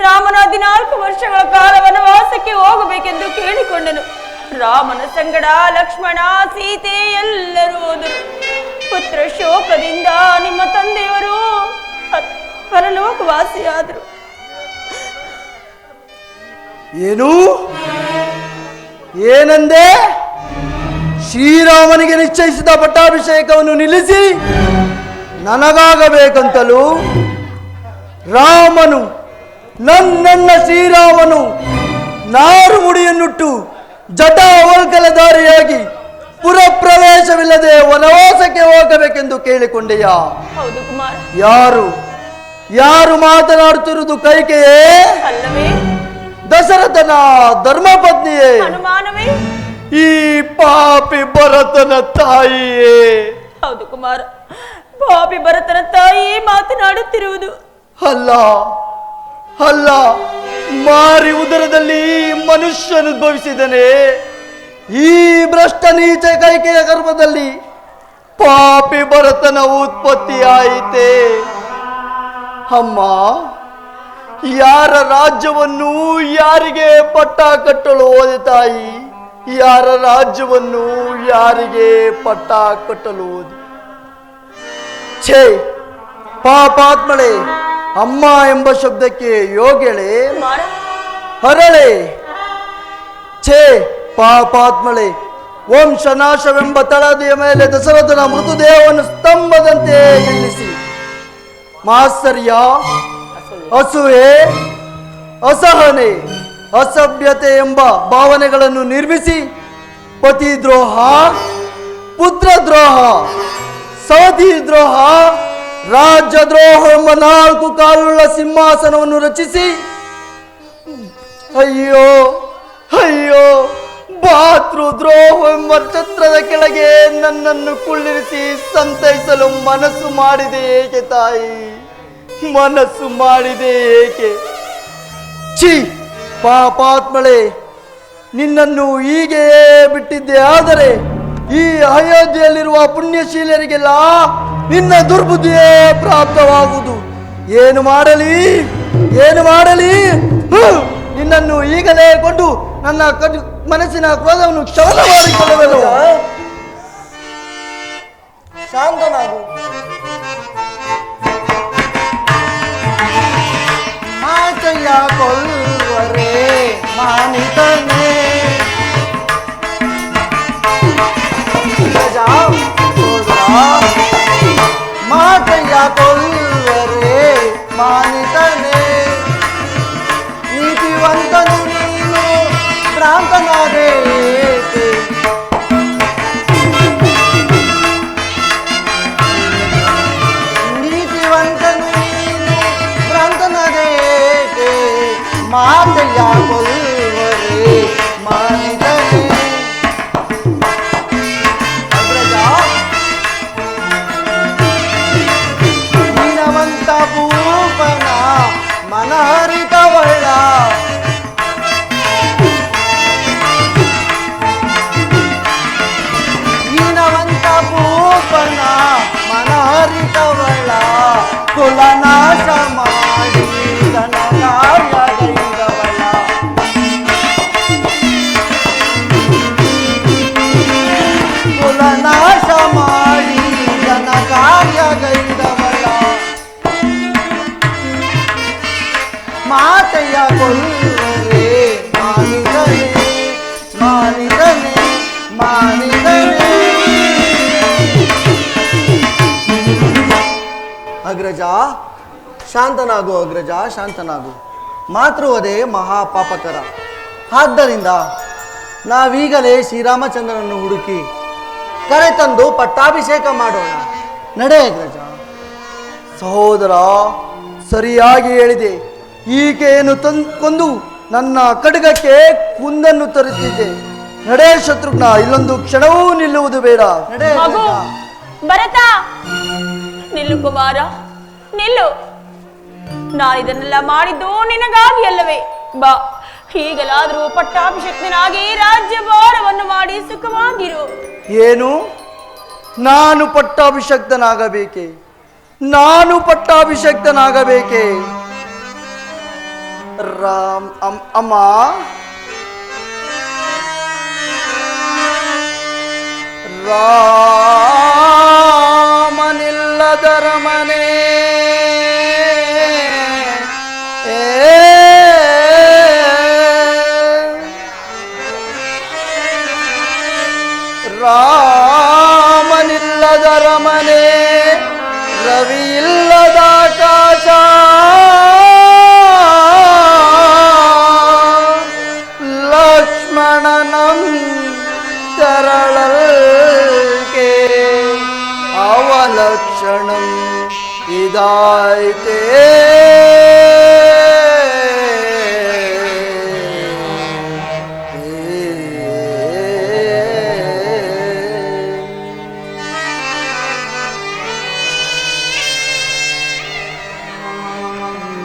ರಾಮನ 14 ವರ್ಷಗಳ ಕಾಲ ವನವಾಸಕ್ಕೆ ಹೋಗಬೇಕೆಂದು ಕೇಳಿಕೊಂಡನು. ರಾಮನ ಸಂಗಡ ಲಕ್ಷ್ಮಣ, ಸೀತೆ ಎಲ್ಲರೂ ಹೋದರು. ಪುತ್ರ ಶೋಕದಿಂದ ನಿಮ್ಮ ತಂದೆಯವರು ಪರಲೋಕವಾಸಿಯಾದರು. ಏನು ಏನಂದೆ? ಶ್ರೀರಾಮನಿಗೆ ನಿಶ್ಚಯಿಸಿದ ಪಟ್ಟಾಭಿಷೇಕವನ್ನು ನಿಲ್ಲಿಸಿ ನನಗಾಗಬೇಕಂತಲೂ ರಾಮನು ನನ್ನ ಶ್ರೀರಾಮನು ನಾರು ಮುಡಿಯನ್ನುಟ್ಟು ಜಟಾವಲ್ಕಲಧಾರಿಯಾಗಿ ಪುರಪ್ರವೇಶವಿಲ್ಲದೆ ವನವಾಸಕ್ಕೆ ಹೋಗಬೇಕೆಂದು ಕೇಳಿಕೊಂಡೆಯಾ? ಹೌದು ಕುಮಾರ. ಯಾರು ಮಾತನಾಡುತ್ತಿರುವುದು? ಕೈಕೆಯೇ ಅಲ್ಲವೇ? ದಶರಥನ ಧರ್ಮಪತ್ನಿಯೇ? ಅನುಮಾನವೇ? ಈ ಪಾಪಿ ಭರತನ ತಾಯಿಯೇ? ಹೌದು ಕುಮಾರ, ಪಾಪಿ ಭರತನ ತಾಯಿ ಮಾತನಾಡುತ್ತಿರುವುದು. ಅಲ್ಲ ಅಲ್ಲ, ಮಾರಿ ಉದರದಲ್ಲಿ ಮನುಷ್ಯನು ಭವಿಸಿದನೆ. ಈ ಭ್ರಷ್ಟ ನೀಚ ಕೈಕೆಯ ಗರ್ಭದಲ್ಲಿ ಪಾಪಿ ಭರತನ ಉತ್ಪತ್ತಿಯಾಯಿತೆ. ಅಮ್ಮ, ಯಾರ ರಾಜ್ಯವನ್ನು ಯಾರಿಗೆ ಪಟ್ಟ ಕಟ್ಟಲು ಹೋದೆ ತಾಯಿ? ಯಾರ ರಾಜ್ಯವನ್ನು ಯಾರಿಗೆ ಪಟ್ಟ ಕಟ್ಟಲು ಹೋದೆ? ಛೇ ಪಾಪಾತ್ಮಳೆ, ಅಮ್ಮ ಎಂಬ ಶಬ್ದಕ್ಕೆ ಯೋಗ್ಯಳೆ, ಹರಳೆ. ಛೇ ಪಾಪಾತ್ಮಳೆ, ವಂಶನಾಶವೆಂಬ ತಳದಿಯ ಮೇಲೆ ದಶರಥನ ಮೃತದೇಹವನ್ನು ಸ್ತಂಭದಂತೆ ನಿಲ್ಲಿಸಿ ಮಾತ್ಸರ್ಯ, ಅಸೂಯೆ, ಅಸಹನೆ, ಅಸಭ್ಯತೆ ಎಂಬ ಭಾವನೆಗಳನ್ನು ನಿರ್ಮಿಸಿ ಪತಿದ್ರೋಹ, ಪುತ್ರದ್ರೋಹ, ಸವತಿ ದ್ರೋಹ, ರಾಜ್ಯದ್ರೋಹ ಎಂಬ 4 ಕಾಲುಳ್ಳ ಸಿಂಹಾಸನವನ್ನು ರಚಿಸಿ ಅಯ್ಯೋ ಅಯ್ಯೋ ಭಾತೃದ್ರೋಹ ಎಂಬ ಛತ್ರದ ಕೆಳಗೆ ನನ್ನನ್ನು ಕುಳ್ಳಿರಿಸಿ ಸಂತೈಸಲು ಮನಸ್ಸು ಮಾಡಿದೆ ಏಕೆ ತಾಯಿ? ಮನಸ್ಸು ಮಾಡಿದೆ ಏಕೆ? ಛೀ ಪಾಪಾತ್ಮಳೆ, ನಿನ್ನನ್ನು ಹೀಗೆಯೇ ಬಿಟ್ಟಿದ್ದೆ ಆದರೆ ಈ ಅಯೋಧ್ಯೆಯಲ್ಲಿರುವ ಪುಣ್ಯಶೀಲರಿಗೆಲ್ಲ ನಿನ್ನ ದುರ್ಬುದ್ಧಿಯೇ ಪ್ರಾಪ್ತವಾಗುವುದು. ಏನು ಮಾಡಲಿ ಏನು ಮಾಡಲಿ? ನಿನ್ನನ್ನು ಈಗಲೇ ಕೊಂಡು ನನ್ನ ಮನಸ್ಸಿನ ಕ್ರೋಧವನ್ನು ಕ್ಷೌರ ಮಾಡಿಕೊಳ್ಳಬಲ್ಲ. ಶಾಂತನಾಗು. ಮಾತೆಯ ಕೊಲ್ವರೇ ಮಾನಿತನೇ ಮಾತೆಯ ಕೊಲ್ಲುವರೆ ಮಾನಿತನೆ ಅಗ್ರಜ ದೀನವಂತ ಭೂಪನ ಮನಹರಿತವಳ ದೀನವಂತ ಭೂಪನ ಮನಹರಿತವಳ ಕುಲನಾಶ ಮಾಡಿ ಧನಕಾರ್ಯಗೈದವಳ ಕುಲನಾಶ ಮಾಡಿ ಧನಕಾರ್ಯಗೈದವಳ ಮಾತೆಯ ಕೊಲ್ಲುವರೆ ಮಾನಿದನೆ ಮಾನಿದನೆ ಮಾನಿದನೆ ಅಗ್ರಜ ಶಾಂತನಾಗು ಅಗ್ರಜ ಶಾಂತನಾಗು ಮಾತೃವಧೆ ಮಹಾಪಾಪಕರ ಆದ್ದರಿಂದ ನಾವೀಗಲೇ ಶ್ರೀರಾಮಚಂದ್ರನನ್ನು ಹುಡುಕಿ ಕರೆತಂದು ಪಟ್ಟಾಭಿಷೇಕ ಮಾಡೋಣ ನಡೆ ಅಗ್ರಜ ಸಹೋದರ ಸರಿಯಾಗಿ ಹೇಳಿದೆ ಈಕೆಯನ್ನು ಕೊಂದು ನನ್ನ ಕಡಗಕ್ಕೆ ಕುಂದನ್ನು ತರುತ್ತಿದ್ದೆ ನಡೆ ಶತ್ರುಘ್ನ ಇಲ್ಲೊಂದು ಕ್ಷಣವೂ ನಿಲ್ಲುವುದು ಬೇಡ ನಡೆ ಮಗು ಭರತ ನಿಲ್ಲು ಕುಮಾರ ನಿಲ್ಲು. ನಾನಿದನ್ನೆಲ್ಲ ಮಾಡಿದ್ದು ನಿನಗಾಗಿ ಅಲ್ಲವೇ? ಬಾ, ಹೀಗಲಾದರೂ ಪಟ್ಟಾಭಿಷಕ್ತನಾಗಿ ರಾಜ್ಯಭಾರವನ್ನು ಮಾಡಿ ಸುಖವಾಗಿರು. ಏನು ನಾನು ಪಟ್ಟಾಭಿಷಕ್ತನಾಗಬೇಕೆ? ನಾನು ಪಟ್ಟಾಭಿಷಕ್ತನಾಗಬೇಕೆ? ಅಮ್ಮ ರಾಮನಿಲ್ಲದರ ಮನೆ ರಾಮನಿಲ್ಲದರ ಮನೆ ರವಿ ಇಲ್ಲದ ಆಕಾಶ ಲಕ್ಷ್ಮಣನಂ ತರಳಲ್ಕೆ ಅವಲಕ್ಷಣಂ ಇದಾಯ್ತೇ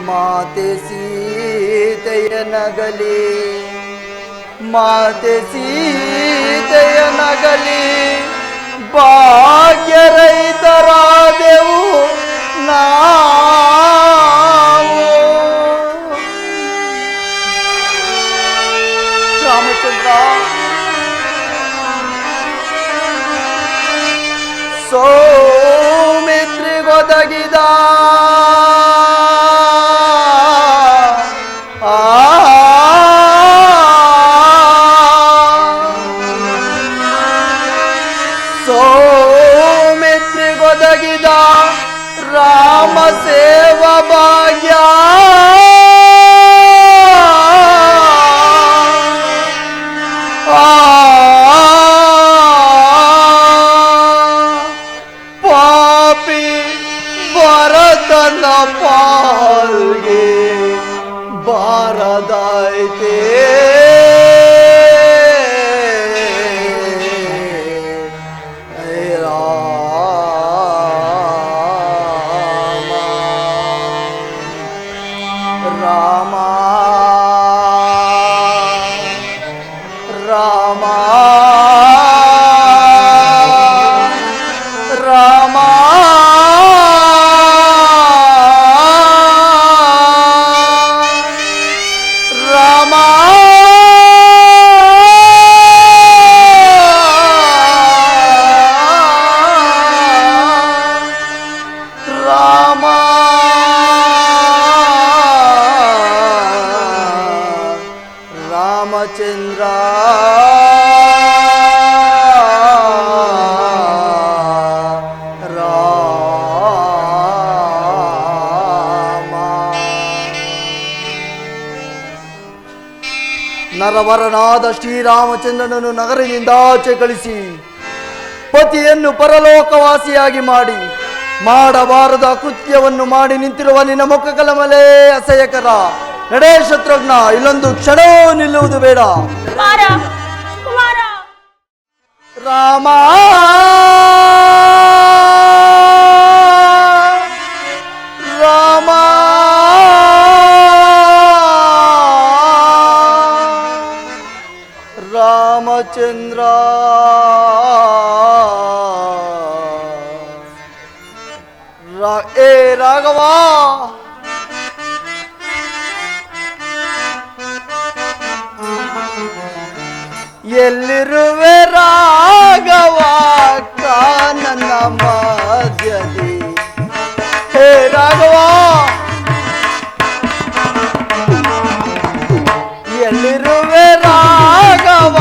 ಮಾತೆ ಸೀತೆಯ ನಗಲಿ ಮಾತೆ ಸೀತೆಯ ನಗಲಿ ಭಾಗ್ಯ ರೈತರಾದೆವು ನಾವು. ರಾಮಚಂದ್ರ ಸೌಮಿತ್ರಿಗೊದಗಿದ ಸೌಮಿತ್ರಿಗೊದಗಿದ ರಾಮ ಸೇವಾ ಭಾಗ್ಯ ಪಾಪಿ ಭರತನ ಪಾಲ್ಗೆ ಬಾರದಾಯ್ತೇ ರಾಮ ರಾಮ ರಾಮ ರಾಮ ರಾಮ ರಾಮಚಂದ್ರ ನರವರನಾದ ಶ್ರೀರಾಮಚಂದ್ರನನ್ನು ನಗರದಿಂದಾಚೆ ಕಳಿಸಿ ಪತಿಯನ್ನು ಪರಲೋಕವಾಸಿಯಾಗಿ ಮಾಡಿ ಮಾಡಬಾರದ ಕೃತ್ಯವನ್ನು ಮಾಡಿ ನಿಂತಿರುವ ನಿನ್ನ ಮುಖಕಲಮಲೇ ಅಸಹ್ಯಕರ. ನಡೆ ಶತ್ರುಘ್ನ, ಇಲ್ಲೊಂದು ಕ್ಷಣವೂ ನಿಲ್ಲುವುದು ಬೇಡ. ಕುಮಾರ ಕುಮಾರ ರಾಮ ರಾಮ ರಾಮಚಂದ್ರ ಏ ರಾಘವ, ಎಲ್ಲಿರುವೆ ರಾಘವ ನನ್ನ ಮಧ್ಯದಿ. ಹೇ ರಾಘವ, ಎಲ್ಲಿರುವೆ ರಾಘವ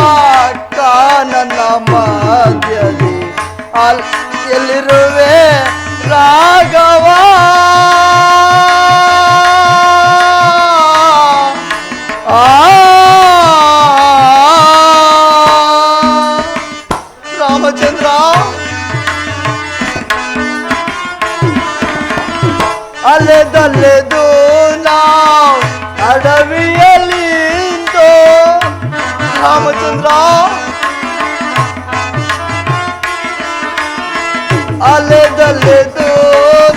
ನನ್ನ ಮಧ್ಯದಿ. ಎಲ್ಲಿರುವೆ ರಾಘವ, ರಾಮಚಂದ್ರ, ಅಲೆದಲ್ಲೆದು ನಾವು ಅಡವಿಯಲ್ಲಿಂದು. ರಾಮಚಂದ್ರ, ಅಲೆದಲ್ಲೆದು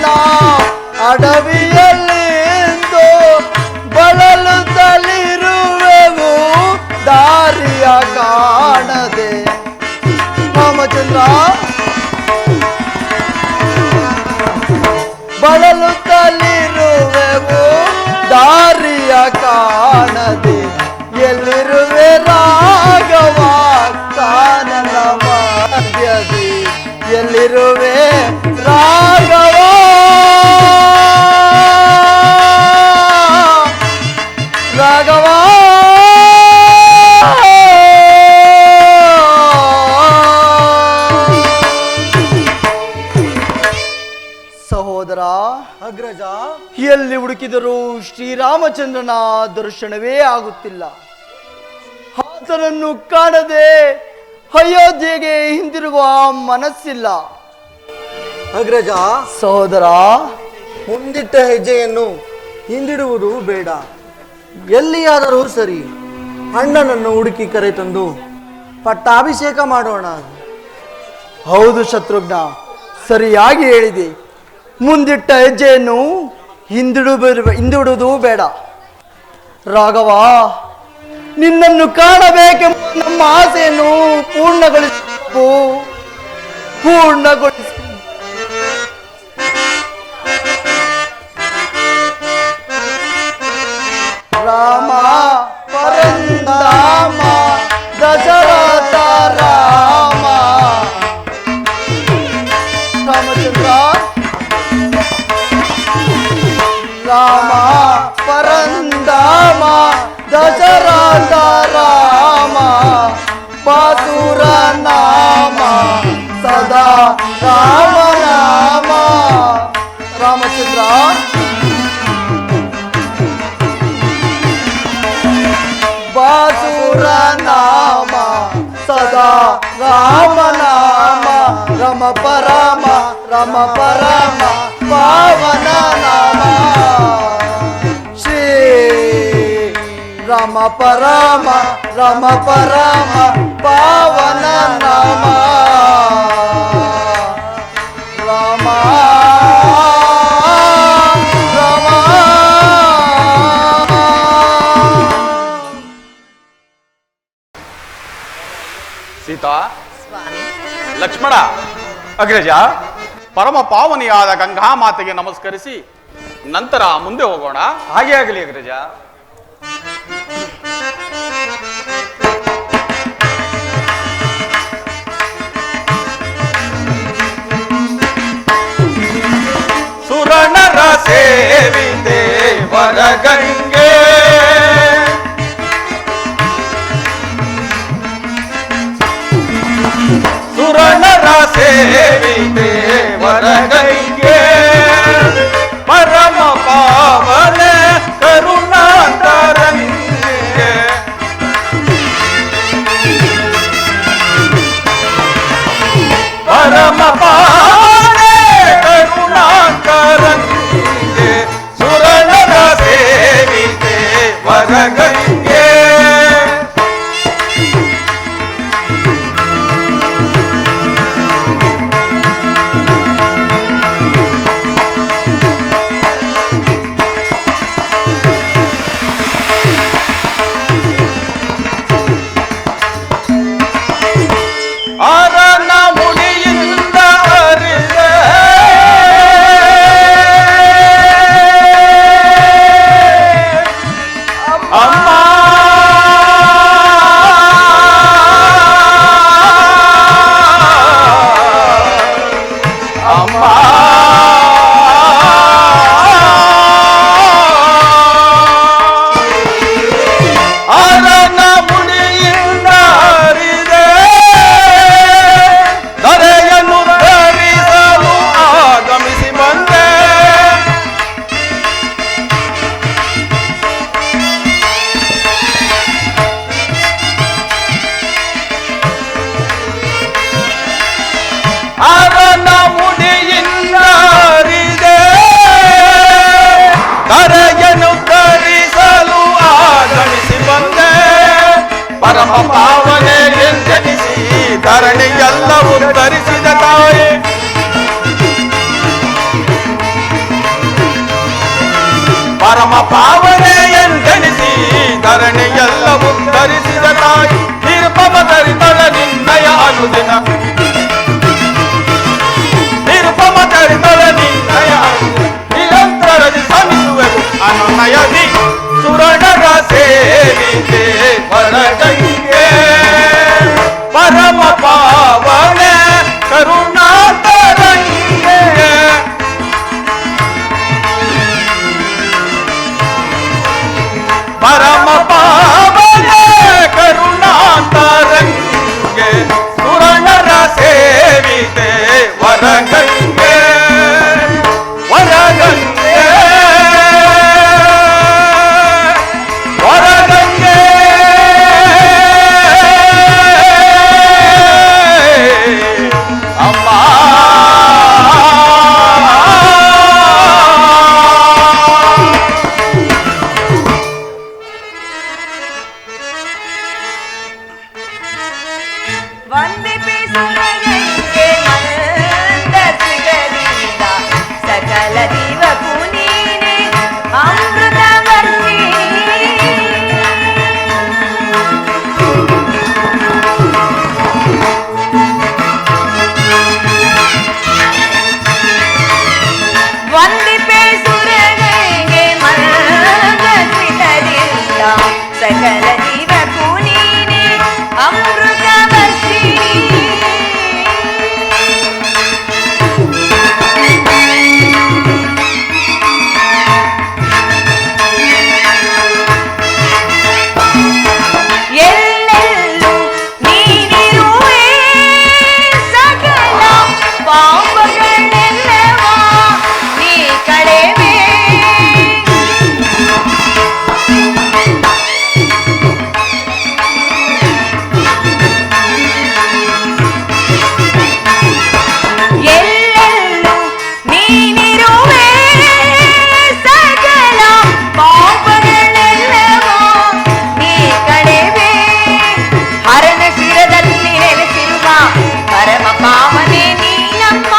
ನಾವು ಅಡವಿಯಲ್ಲಿಂದು ಬಳಲುತ್ತಲಿರುವೆವು ದಾರಿಯ ಕಾಣದೆ. ರಾಮಚಂದ್ರ, ಬಳಲುತ್ತಲಿರುವೆವು ದಾರಿಯ ಕಾಣದೆ. ಎಲ್ಲಿರುವೆ ರಾಘವ ಕಾನನ ಮಧ್ಯದಿ. ಎಲ್ಲಿರುವೆ ರಾಘವ, ರಾಘವ. ಸಹೋದರ ಅಗ್ರಜ, ಎಲ್ಲಿ ಹುಡುಕಿದರೂ ಶ್ರೀರಾಮಚಂದ್ರನ ದರ್ಶನವೇ ಆಗುತ್ತಿಲ್ಲ. ಆತನನ್ನು ಕಾಣದೆ ಅಯೋಧ್ಯೆಗೆ ಹಿಂದಿರುಗುವ ಮನಸ್ಸಿಲ್ಲ. ಅಗ್ರಜ, ಸಹೋದರ, ಮುಂದಿಟ್ಟ ಹೆಜ್ಜೆಯನ್ನು ಹಿಂದಿಡುವುದು ಬೇಡ. ಎಲ್ಲಿಯಾದರೂ ಸರಿ, ಅಣ್ಣನನ್ನು ಹುಡುಕಿ ಕರೆತಂದು ಪಟ್ಟಾಭಿಷೇಕ ಮಾಡೋಣ. ಹೌದು ಶತ್ರುಘ್ನ, ಸರಿಯಾಗಿ ಹೇಳಿದೆ. ಮುಂದಿಟ್ಟ ಹೆಜ್ಜೆಯನ್ನು ಹಿಂದಿಡುವುದು ಬೇಡ. ರಾಘವ, ನಿನ್ನನ್ನು ಕಾಣಬೇಕೆಂಬ ನಮ್ಮ ಆಸೆಯನ್ನು ಪೂರ್ಣಗೊಳಿಸಿ. ರಾಮ ಪರಂದಾಮ ದಶರಥ ರಾಮ. ರಾಮಚಂದ್ರ, ರಾಮ ಪರಂದಾಮ ದಶರಥ ರಾಮ. ಬಾಸುರ ನಾಮ ಸದಾ ರಾಮ ನಾಮ. ರಾಮಚಂದ್ರ, ಬಾಸುರ ನಾಮ ಸದಾ ರಾಮ ನಾಮ. ರಮ ಪರಮ ರಮ ಪರಮ ಪಾವನ ನಾಮ. ಶ್ರೀ ರಮ ಪರಮ ರಮ ಪರಮ ಪಾವನ ನಾಮ. ರಾಮ ರಾಮ. ಸೀತಾ, ಲಕ್ಷ್ಮಣ, ಅಗ್ರಜ, ಪರಮ ಪಾವನಿಯಾದ ಗಂಗಾ ಮಾತೆಗೆ ನಮಸ್ಕರಿಸಿ ನಂತರ ಮುಂದೆ ಹೋಗೋಣ. ಹಾಗೆ ಆಗಲಿ ಅಗ್ರಜ. ಸುರನರ ಸೇವಿತೆ ವರಗಂಗೆ, ಸುರನರ ಸೇವಿತೆ ವರಗಂಗೆ. ಪರಮ ಪಾವನ ಕರುಣಾಂತರಂಗೆ, ಪರಮ ಪಾವನ ಕರುಣಾಂತರಂಗೆ. ಸುರನರ ಸೇವಿತೆ ವರಗಂಗೆ ಆರನ ಮುಡಿಯಿಂದ ಅರಿದ ಅಮ್ಮ ಅಮ್ಮ ಆರನ ಮುಡಿಯಿಂದ ಅರಿದೆ ಧರೆಯನ್ನು ಧರಿಸಲು ಆಗಮಿಸಿ ಬಂದೆ ಆರನ ಮುಡಿಯಿಂದ ಅರಿದೆ ಧರೆಯನ್ನು ಧರಿಸಲು ಆಗಮಿಸಿ ಬಂದೆ ಪರಮ ಪಾವನೆ ಎಂದೆನಿಸಿ ಧರಣಿಯೆಲ್ಲವೂ ಧರಿಸಿದ ತಾಯಿ ಪರಮ ಪಾವನೆ ಎಂದೆನಿಸಿ ಧರಣಿಯೆಲ್ಲವೂ ಧರಿಸಿದ ತಾಯಿ ನಿರುಪಮ ಧರಿತಳ ನಿನ್ನಯ ಅನುದಿನ ನಿರುಪಮ ಧರಿತಳ ನಿನ್ನಯ ನಿರಂತರದಿ ಸಮಿಸುವೆವು ಅನುನಯದಿ ಸುರಣರ ಸೇರಿದೆ ವರಗಂಗೆ ಪರಮ ಪಾವನೆ ಕರುಣಾತರಂಗೆ ಪರಮ ಪಾವನೆ ಕರುಣಾತರಂಗೆ ಸುರಣರ ಸೇವಿದೆ ವರಗಂಗೆ ವರಗಂಗೆ ವರಗಂಗೆ ಅಮ್ಮ ವಂದಿಪೆ ಸುರಗಂಗೆ ಮಂದ ಸಿಗಲಿಂದ ಸಕಲ ಜೀವಕ್ಕೂ ನೀನೆ ಅಮೃತ ವರ್ಷಿ ವಂದಿಪೆ ಸುರಗಂಗೆ ಮಂದ ಸಿಗಲಿಂದ ಸಕಲ ಜೀವಕ್ಕೂ ನೀನೆ ಅಮೃತ ವರ್ಷಿ ಎಲ್ಲೆಲ್ಲೂ ನೀನಿರುವೆ ಸಕಲ ಪಾಪಗಳೆಲ್ಲವ ನೀ ಕಳೆವೆ ಎಲ್ಲೆಲ್ಲೂ ನೀನಿರುವೆ ಸಕಲ ಪಾಪಗಳೆಲ್ಲವ ನೀ ಕಳೆವೆ ಹರನ ಶಿರದಲ್ಲಿ ನೆಲೆಸಿರುವ ಪರಮ ಪಾವನೆ ನೀನಮ್ಮ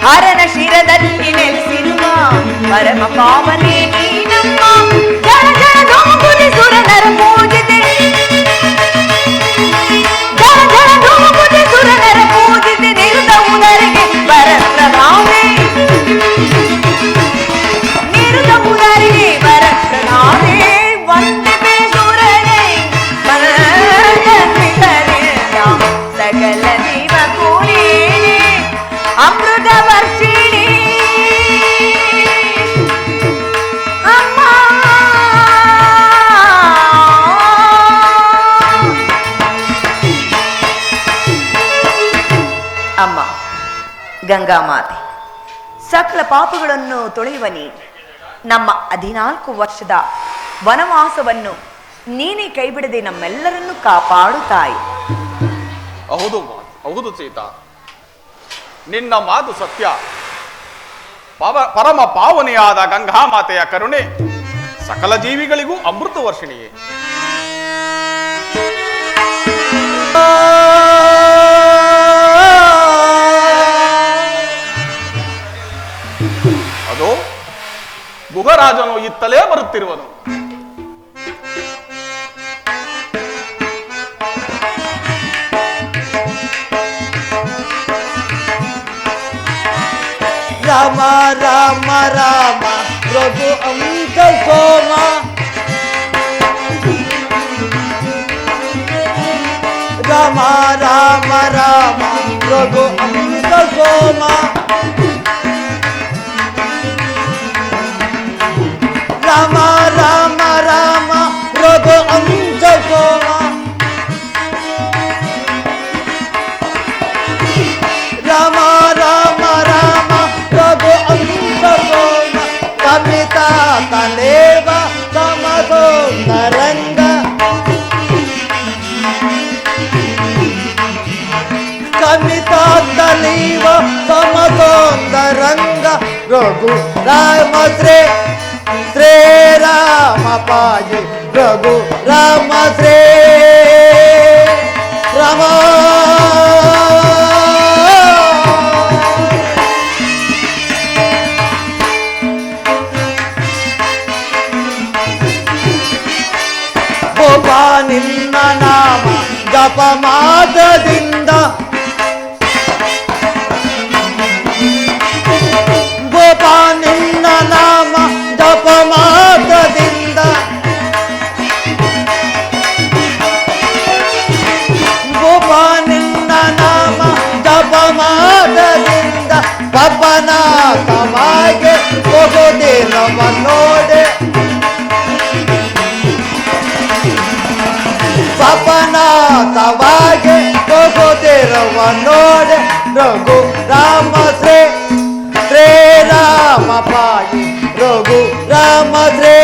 ಹರನ ಶಿರದಲ್ಲಿ ನೆಲೆಸಿರುವ ಪರಮ ಪಾವನೆ ನೀನಮ್ಮ ಜನ ಜನ ಧೂಮುದಿ ಸುರನರ ಪೂಜಿತೆ ಜನ ಜನ ಧೂಮುದಿ ಸುರನರ ಪೂಜಿತೆ ನಿರುತ ಉದರಿಗೆ ಪರಪ್ರಭಾವೇ ನಿರುತ ಉದರಿಗೆ ಪರಪ್ರಭಾವೇ ವಂದಿಪೆ ಸುರನೇ ಮನಗಂಧಿತರಿಂದ ಸಕಲ ಜೀವಕ್ಕೂ ನೀನೆ ಅಮೃತ ವರ್ಷಿಣಿ ಅಮ್ಮ ಅಮ್ಮ ಗಂಗಾ ಮಾತೆ ಸಕಲ ಪಾಪಗಳನ್ನು ತೊಳೆಯುವ ನೀನು ನಮ್ಮ 14 ವರ್ಷದ ವನವಾಸವನ್ನು ನೀನೇ ಕೈಬಿಡದೆ ನಮ್ಮೆಲ್ಲರನ್ನು ಕಾಪಾಡು ತಾಯಿ. ಹೌದು ಸೀತಾ, ನಿನ್ನ ಮಾತು ಸತ್ಯ. ಪರಮ ಪಾವನೆಯಾದ ಗಂಗಾ ಮಾತೆಯ ಕರುಣೆ ಸಕಲ ಜೀವಿಗಳಿಗೂ ಅಮೃತ ವರ್ಷಿಣಿಯೇ. ಅದು ಗುಹರಾಜನು ಇತ್ತಲೇ ಬರುತ್ತಿರುವನು. ರಾಮ ರಾಮ ರಾಮ ರಘು ಅಂಕ ಸೋಮ ರಾಮ ರಾಮ ರಾಮ ರಘು ಅಂಕ ಸೋಮ ರಾಮ ರಾಮ ರಾಮ ರಘು ಅಂಕ ಸೋಮ ರಾಮ ರಾಮ ರಾಮ ರಘು ಅಂಕ ಸೋಮ ಕಪಿತ ತಲೇವ ಸಮಸೋಂದರಂಗ ಕಪಿತ ತಲೇವ ಸಮಸೋಂದರಂಗ ರಘು ರಾಮ ಶ್ರೀ ಶ್ರೀ ರಾಮ ಪಾಯಿ ರಘು ರಾಮ ಶ್ರೀ ರಾಮ ನಿನ್ನ ನಾಮ ಜಪಮಾದದಿಂದ ಗೋಪ ನಿನ್ನ ನಾಮ ಜಪಮಾದದಿಂದ ಗೋಪ ನಿನ್ನ ನಾಮ ಜಪಮಾದದಿಂದ ಪಪನ ಸಮಾಗೆ ಹೋಗೋದೇನವ ನೋಡೆ ಪಪನಾಥವಾಗಿ ಹೋಗೋದಿರುವ ನೋಡೆ ರಘು ರಾಮ ಶ್ರೀ ಶ್ರೀ ರಾಮ ಪಾಯಿ ರಘು ರಾಮ ಶ್ರೀ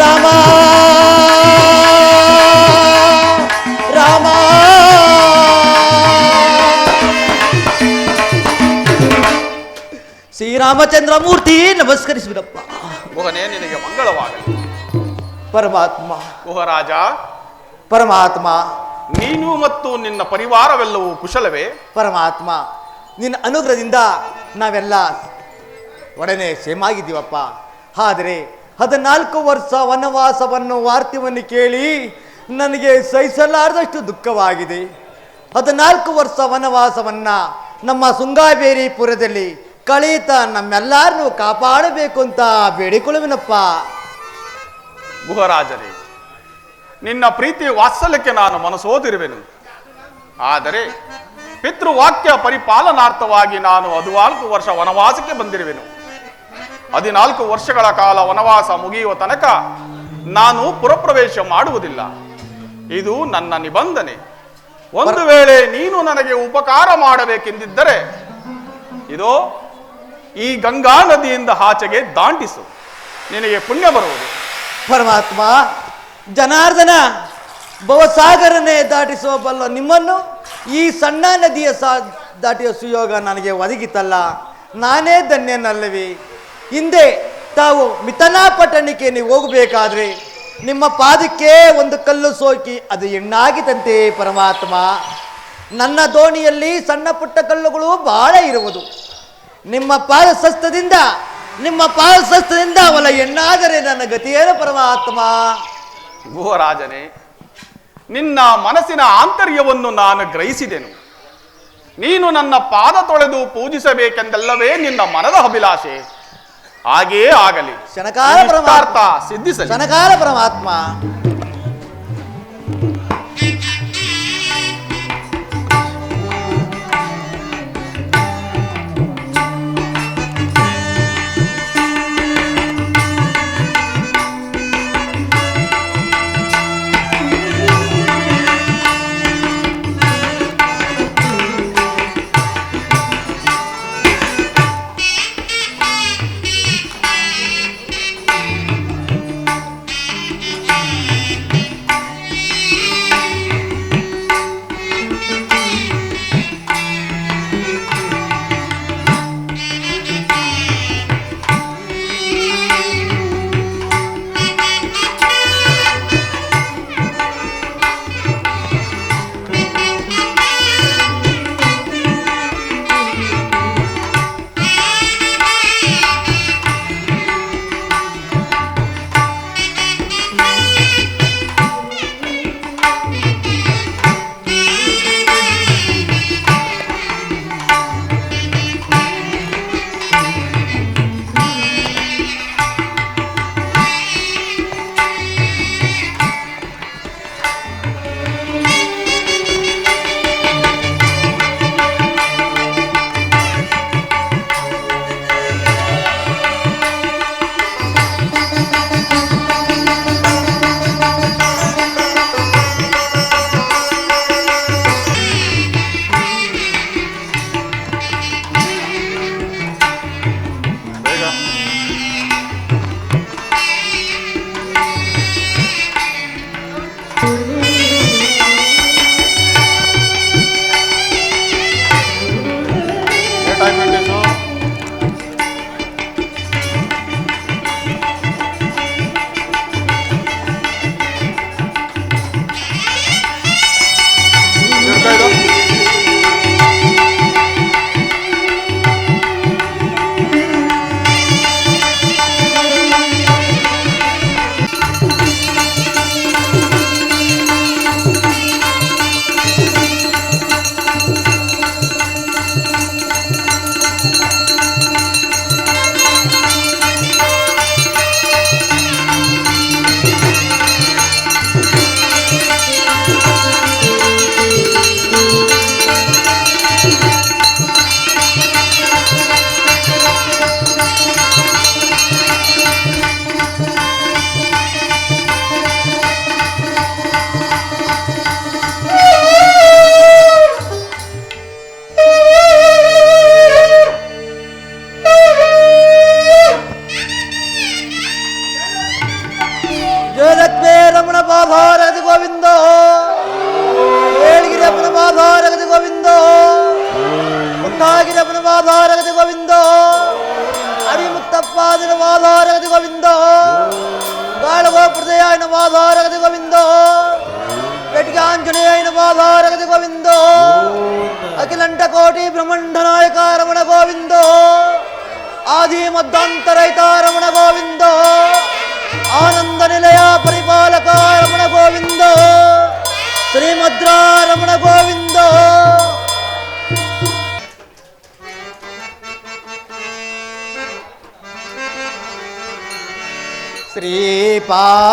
ರಾಮ ರಾಮ ಶ್ರೀರಾಮಚಂದ್ರ ಮೂರ್ತಿ ನಮಸ್ಕರಿಸಿಬಿಡಪ್ಪ. ಗುಹನೇ ನಿನಗೆ ಮಂಗಳವಾಗಲಿ. ಪರಮಾತ್ಮ ಗುಹರಾಜ, ಪರಮಾತ್ಮ ನೀನು ಮತ್ತು ನಿನ್ನ ಪರಿವಾರವೆಲ್ಲವೂ ಕುಶಲವೇ? ಪರಮಾತ್ಮ ನಿನ್ನ ಅನುಗ್ರಹದಿಂದ ನಾವೆಲ್ಲ ಒಡನೆ ಕ್ಷೇಮಾಗಿದ್ದೀವಪ್ಪ. ಆದರೆ 14 ವರ್ಷ ವನವಾಸವನ್ನು ವಾರ್ತೆಯನ್ನು ಕೇಳಿ ನನಗೆ ಸಹಿಸಲಾರದಷ್ಟು ದುಃಖವಾಗಿದೆ. 14 ವರ್ಷ ವನವಾಸವನ್ನ ನಮ್ಮ ಶೃಂಗಾಬೇರಿಪುರದಲ್ಲಿ ಕಳೆಯುತ್ತ ನಮ್ಮೆಲ್ಲರನ್ನೂ ಕಾಪಾಡಬೇಕು ಅಂತ ಬೇಡಿಕೊಳ್ಳುವೆನಪ್ಪ. ಗುಹರಾಜರೇ, ನಿನ್ನ ಪ್ರೀತಿ ವಾತ್ಸಲ್ಯಕ್ಕೆ ನಾನು ಮನಸೋದಿರುವೆನು. ಆದರೆ ಪಿತೃವಾಕ್ಯ ಪರಿಪಾಲನಾರ್ಥವಾಗಿ ನಾನು 14 ವರ್ಷ ವನವಾಸಕ್ಕೆ ಬಂದಿರುವೆನು. 14 ವರ್ಷಗಳ ಕಾಲ ವನವಾಸ ಮುಗಿಯುವ ತನಕ ನಾನು ಪುರಪ್ರವೇಶ ಮಾಡುವುದಿಲ್ಲ. ಇದು ನನ್ನ ನಿಬಂಧನೆ. ಒಂದು ವೇಳೆ ನೀನು ನನಗೆ ಉಪಕಾರ ಮಾಡಬೇಕೆಂದಿದ್ದರೆ ಇದೋ ಈ ಗಂಗಾ ನದಿಯಿಂದ ಆಚೆಗೆ ದಾಂಟಿಸು, ನಿನಗೆ ಪುಣ್ಯ ಬರುವುದು. ಪರಮಾತ್ಮ, ಜನಾರ್ದನ ಭವಸಾಗರನೇ ದಾಟಿಸುವ ಬಲ್ಲ ನಿಮ್ಮನ್ನು ಈ ಸಣ್ಣ ನದಿಯ ದಾಟಿಯ ಸುಯೋಗ ನನಗೆ ಒದಗಿತಲ್ಲ, ನಾನೇ ಧನ್ಯನಲ್ಲವೇ. ಹಿಂದೆ ತಾವು ಮಿಥನಾ ಪಟ್ಟಣಕ್ಕೆ ನೀವು ಹೋಗಬೇಕಾದ್ರೆ ನಿಮ್ಮ ಪಾದಕ್ಕೆ ಒಂದು ಕಲ್ಲು ಸೋಕಿ ಅದು ಹೆಣ್ಣಾಗಿತಂತೆ. ಪರಮಾತ್ಮ, ನನ್ನ ದೋಣಿಯಲ್ಲಿ ಸಣ್ಣ ಪುಟ್ಟ ಕಲ್ಲುಗಳು ಬಹಳ ಇರುವುದು. ನಿಮ್ಮ ಪಾದಸಸ್ತದಿಂದ ಅವಳ ಹೆಣ್ಣಾದರೆ ನನ್ನ ಗತಿಯೇನು ಪರಮಾತ್ಮ? ಗುಹರಾಜನೇ, ನಿನ್ನ ಮನಸ್ಸಿನ ಆಂತರ್ಯವನ್ನು ನಾನು ಗ್ರಹಿಸಿದೆನು. ನೀನು ನನ್ನ ಪಾದ ತೊಳೆದು ಪೂಜಿಸಬೇಕೆಂದಲ್ಲವೇ ನಿನ್ನ ಮನದ ಅಭಿಲಾಷೆ. ಹಾಗೇ ಆಗಲಿ. ಕ್ಷಣಕಾಲ ಪರಮಾತ್ಮ ಸಿದ್ಧಿಸಲಿ. ಕ್ಷಣಕಾಲ ಪರಮಾತ್ಮ. ಗಾಳವಾದಿನ ವಾದಾರಗತಿ ಗೋವಿಂದ ಗಾಳವ ಹೃದಯಾಯನ ವಾದಾರಗತಿ ಗೋವಿಂದ ಬೆಟ್ಗೆ ಆಂಜನೇಯನ ವಾದಾರಗತಿ ಗೋವಿಂದ ಅಖಿಲಂಟ ಕೋಟಿ ಬ್ರಹ್ಮಾಂಡ ನಾಯಕ ರಮಣ ಗೋವಿಂದ ಆದಿ ಮಧ್ಯಾಂತರಹಿತ ರಮಣ ಗೋವಿಂದ ಆನಂದ ನಿಲಯ ಪರಿಪಾಲಕ ರಮಣ ಗೋವಿಂದ ಶ್ರೀಮದ್ರಾ ರಮಣ ಗೋವಿಂದ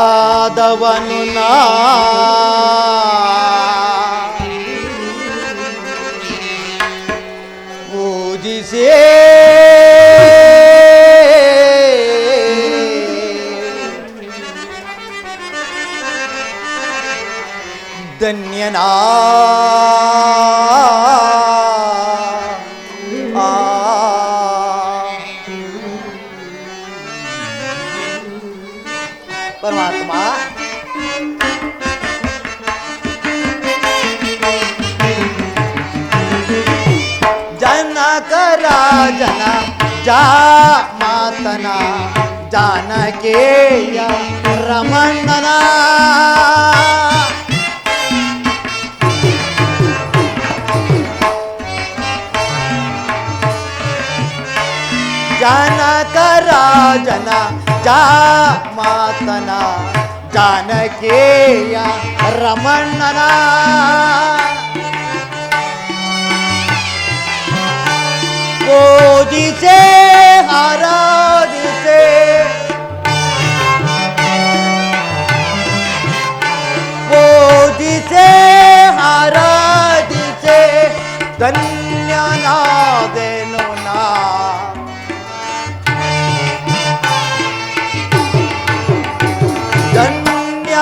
ಶ್ರೀಪಾದವನು ನಾ ಪೂಜಿಸೇ ಧನ್ಯನಾ ಪರಮಾತ್ಮ ಜನಕ ರಾಜನ ಜಾಮಾತನ ಜಾನಕೇಯ ರಮಣ್ಣನ ಜನಕ ರಾಜನ ಜಾಮಾತನ ಜಾನಕೇಯ ರಮಣ್ಣನ ಪೂಜಿಸೆ ಆರಾಧಿಸೆ ಪೂಜಿಸೆ ಆರಾಧಿಸೆ ಧನ್ಯನಾದೆನು ನಾ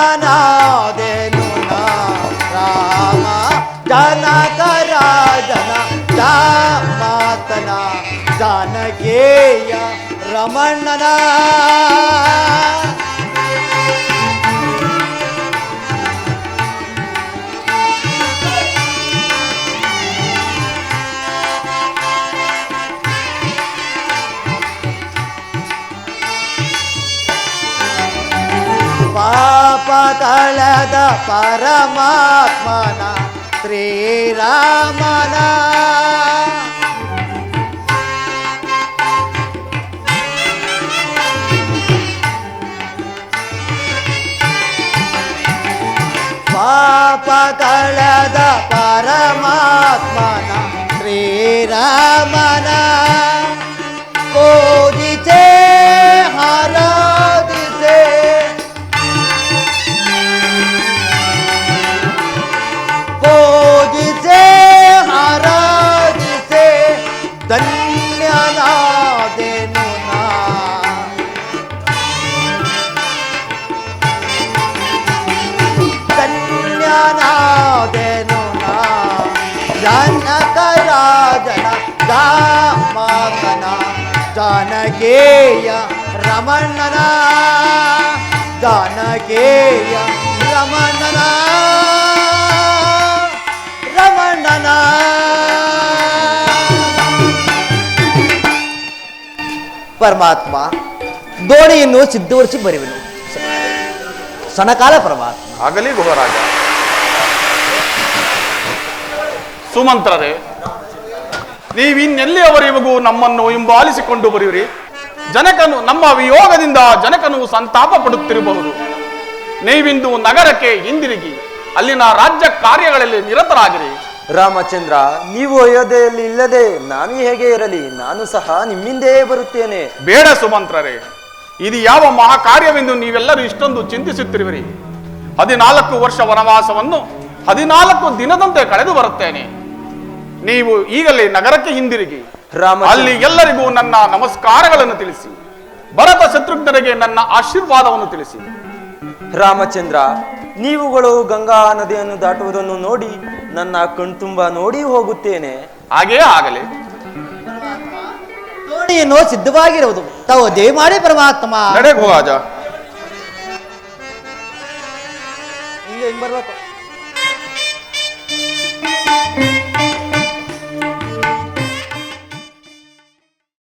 ಧನ್ಯನಾದೆನು ನಾ ರಾಮ ಜನಕ ರಾಜನ ಜಾಮಾತನ ಜಾನಕೇಯ ರಮಣ್ಣನ ಪಾಪ ಕಳೆದ ಪರಮಾತ್ಮನ ಶ್ರೀರಾಮನ ಪಾಪ ಕಳೆದ ಪರಮಾತ್ಮನ ಶ್ರೀರಾಮನ ಪೂಜಿಸೆ ಆರಾಧಿಸೆ ಪೂಜಿಸೆ ಆರಾಧಿಸೆ ಧನ್ಯನಾದೆನು ನಾ ಧನ್ಯನಾದೆನು ನಾ ಜನಕ ರಾಜನ ಜಾಮಾತನ ಜಾನಕೇಯ ರಮಣ್ಣನ ಜಾನಕೇಯ ರಮಣ್ಣನ ರಮಣ್ಣನ ಪರಮಾತ್ಮ ದೋಣಿಯನ್ನು ಸಿದ್ಧವರಿಸಿ ಬರುವೆನು ಸಣಕಾಲ ಪರಮಾತ್ಮ ಆಗಲಿ ಗುಹರಾಜ. ಸುಮಂತ್ರರೇ, ನೀವಿನ್ನೆಲ್ಲಿಯವರೆಗೂ ನಮ್ಮನ್ನು ಹಿಂಬಾಲಿಸಿಕೊಂಡು ಬರುವಿರಿ? ಜನಕನು ನಮ್ಮ ವಿಯೋಗದಿಂದ ಜನಕನು ಸಂತಾಪ ಪಡುತ್ತಿರಬಹುದು. ನೀವಿಂದು ನಗರಕ್ಕೆ ಹಿಂದಿರುಗಿ ಅಲ್ಲಿನ ರಾಜ್ಯ ಕಾರ್ಯಗಳಲ್ಲಿ ನಿರತರಾಗಿರಿ. ರಾಮಚಂದ್ರ, ನೀವು ಅಯೋಧ್ಯೆಯಲ್ಲಿ ಇಲ್ಲದೆ ನಾನು ಹೇಗೆ ಇರಲಿ? ನಾನು ಸಹ ನಿಮ್ಮಿಂದೇ ಬರುತ್ತೇನೆ. ಬೇಡ ಸುಮಂತ್ರರೇ, ಇದು ಯಾವ ಮಹಾಕಾರ್ಯವೆಂದು ನೀವೆಲ್ಲರೂ ಇಷ್ಟೊಂದು ಚಿಂತಿಸುತ್ತಿರುವಿರಿ? 14 ವರ್ಷ ವನವಾಸವನ್ನು 14 ದಿನದಂತೆ ಕಳೆದು ಬರುತ್ತೇನೆ. ನೀವು ಈಗಲೇ ನಗರಕ್ಕೆ ಹಿಂದಿರುಗಿ ಅಲ್ಲಿ ಎಲ್ಲರಿಗೂ ನನ್ನ ನಮಸ್ಕಾರಗಳನ್ನು ತಿಳಿಸಿ, ಭರತ ಶತ್ರುಘ್ನರಿಗೆ ನನ್ನ ಆಶೀರ್ವಾದವನ್ನು ತಿಳಿಸಿ. ರಾಮಚಂದ್ರ, ನೀವುಗಳು ಗಂಗಾ ನದಿಯನ್ನು ದಾಟುವುದನ್ನು ನೋಡಿ ನನ್ನ ಕಣ್ತುಂಬ ನೋಡಿ ಹೋಗುತ್ತೇನೆ. ಹಾಗೇ ಆಗಲಿ. ದೋಣಿಯನ್ನು ಸಿದ್ಧವಾಗಿರುವುದು ತಾವು ದಯಮಾಡಿ ಪರಮಾತ್ಮ. ನಡೆ ಗುಹಾಜ. ಹಿಂಗೆ ಹೆಂಗ್ ಬರ್ಬೇಕು?